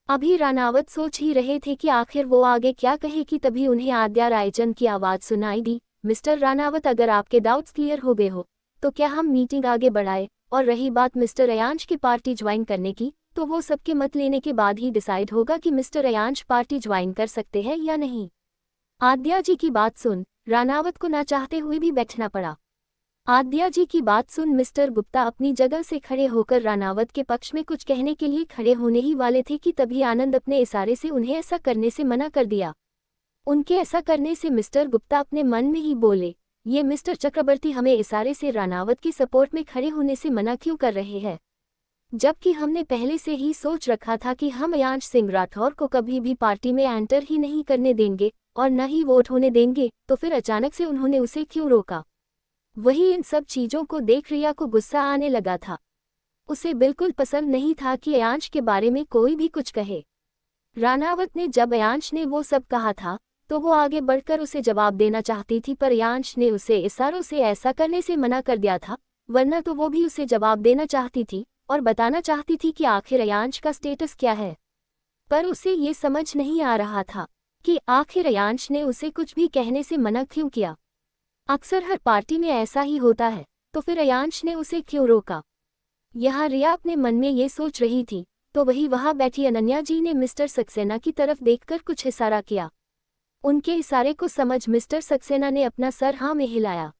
अभी रानावत सोच ही रहे थे कि आखिर वो आगे क्या कहे कि तभी उन्हें आद्या रायचंद की आवाज सुनाई दी, मिस्टर रानावत अगर आपके डाउट्स क्लियर हो गए हो तो क्या हम मीटिंग आगे बढ़ाए, और रही बात मिस्टर अयांश की पार्टी ज्वाइन करने की तो वो सबके मत लेने के बाद ही डिसाइड होगा कि मिस्टर अयांश पार्टी ज्वाइन कर सकते हैं या नहीं। आद्या जी की बात सुन रानावत को ना चाहते हुए भी बैठना पड़ा। आद्या जी की बात सुन मिस्टर गुप्ता अपनी जगह से खड़े होकर रानावत के पक्ष में कुछ कहने के लिए खड़े होने ही वाले थे कि तभी आनंद अपने इशारे से उन्हें ऐसा करने से मना कर दिया। उनके ऐसा करने से मिस्टर गुप्ता अपने मन में ही बोले, ये मिस्टर चक्रवर्ती हमें इशारे से रानावत की सपोर्ट में खड़े होने से मना क्यों कर रहे हैं, जबकि हमने पहले से ही सोच रखा था कि हम अयांश सिंह राठौर को कभी भी पार्टी में एंटर ही नहीं करने देंगे और न ही वोट होने देंगे, तो फिर अचानक से उन्होंने उसे क्यों रोका? वही इन सब चीजों को देख रिया को गुस्सा आने लगा था। उसे बिल्कुल पसंद नहीं था कि अयांश के बारे में कोई भी कुछ कहे। रानावत ने जब अयांश ने वो सब कहा था तो वो आगे बढ़कर उसे जवाब देना चाहती थी, पर अयांश ने उसे इशारों से ऐसा करने से मना कर दिया था, वरना तो वो भी उसे जवाब देना चाहती थी और बताना चाहती थी कि आखिर अयांश का स्टेटस क्या है। पर उसे ये समझ नहीं आ रहा था कि आखिर अयांश ने उसे कुछ भी कहने से मना क्यों किया। अक्सर हर पार्टी में ऐसा ही होता है, तो फिर अयांश ने उसे क्यों रोका? यहाँ रिया अपने मन में ये सोच रही थी तो वही वहां बैठी अनन्या जी ने मिस्टर सक्सेना की तरफ देखकर कुछ इशारा किया। उनके इशारे को समझ मिस्टर सक्सेना ने अपना सर हाँ में हिलाया।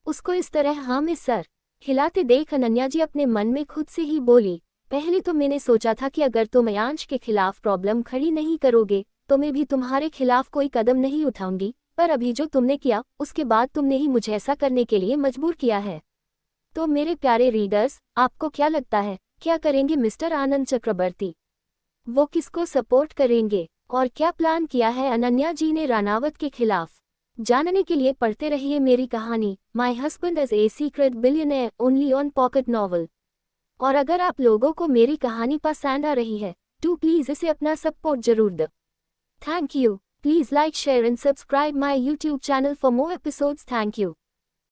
उसको इस तरह हाँ में सर हिलाते देख अनन्या जी अपने मन में खुद से ही बोली, पहले तो मैंने सोचा था कि अगर तुम अयांश के खिलाफ प्रॉब्लम खड़ी नहीं करोगे तो मैं भी तुम्हारे खिलाफ कोई कदम नहीं उठाऊंगी, पर अभी जो तुमने किया उसके बाद तुमने ही मुझे ऐसा करने के लिए मजबूर किया है। तो मेरे प्यारे रीडर्स, आपको क्या लगता है क्या करेंगे मिस्टर आनंद चक्रवर्ती? वो किसको सपोर्ट करेंगे और क्या प्लान किया है अनन्या जी ने रानावत के खिलाफ? जानने के लिए पढ़ते रहिए मेरी कहानी my husband is a secret billionaire only on pocket novel. और अगर आप लोगों को मेरी कहानी पसंद आ रही है तो प्लीज़ इसे अपना सपोर्ट जरूर दो। Thank you. Please like, share and subscribe my YouTube channel for more episodes. Thank you.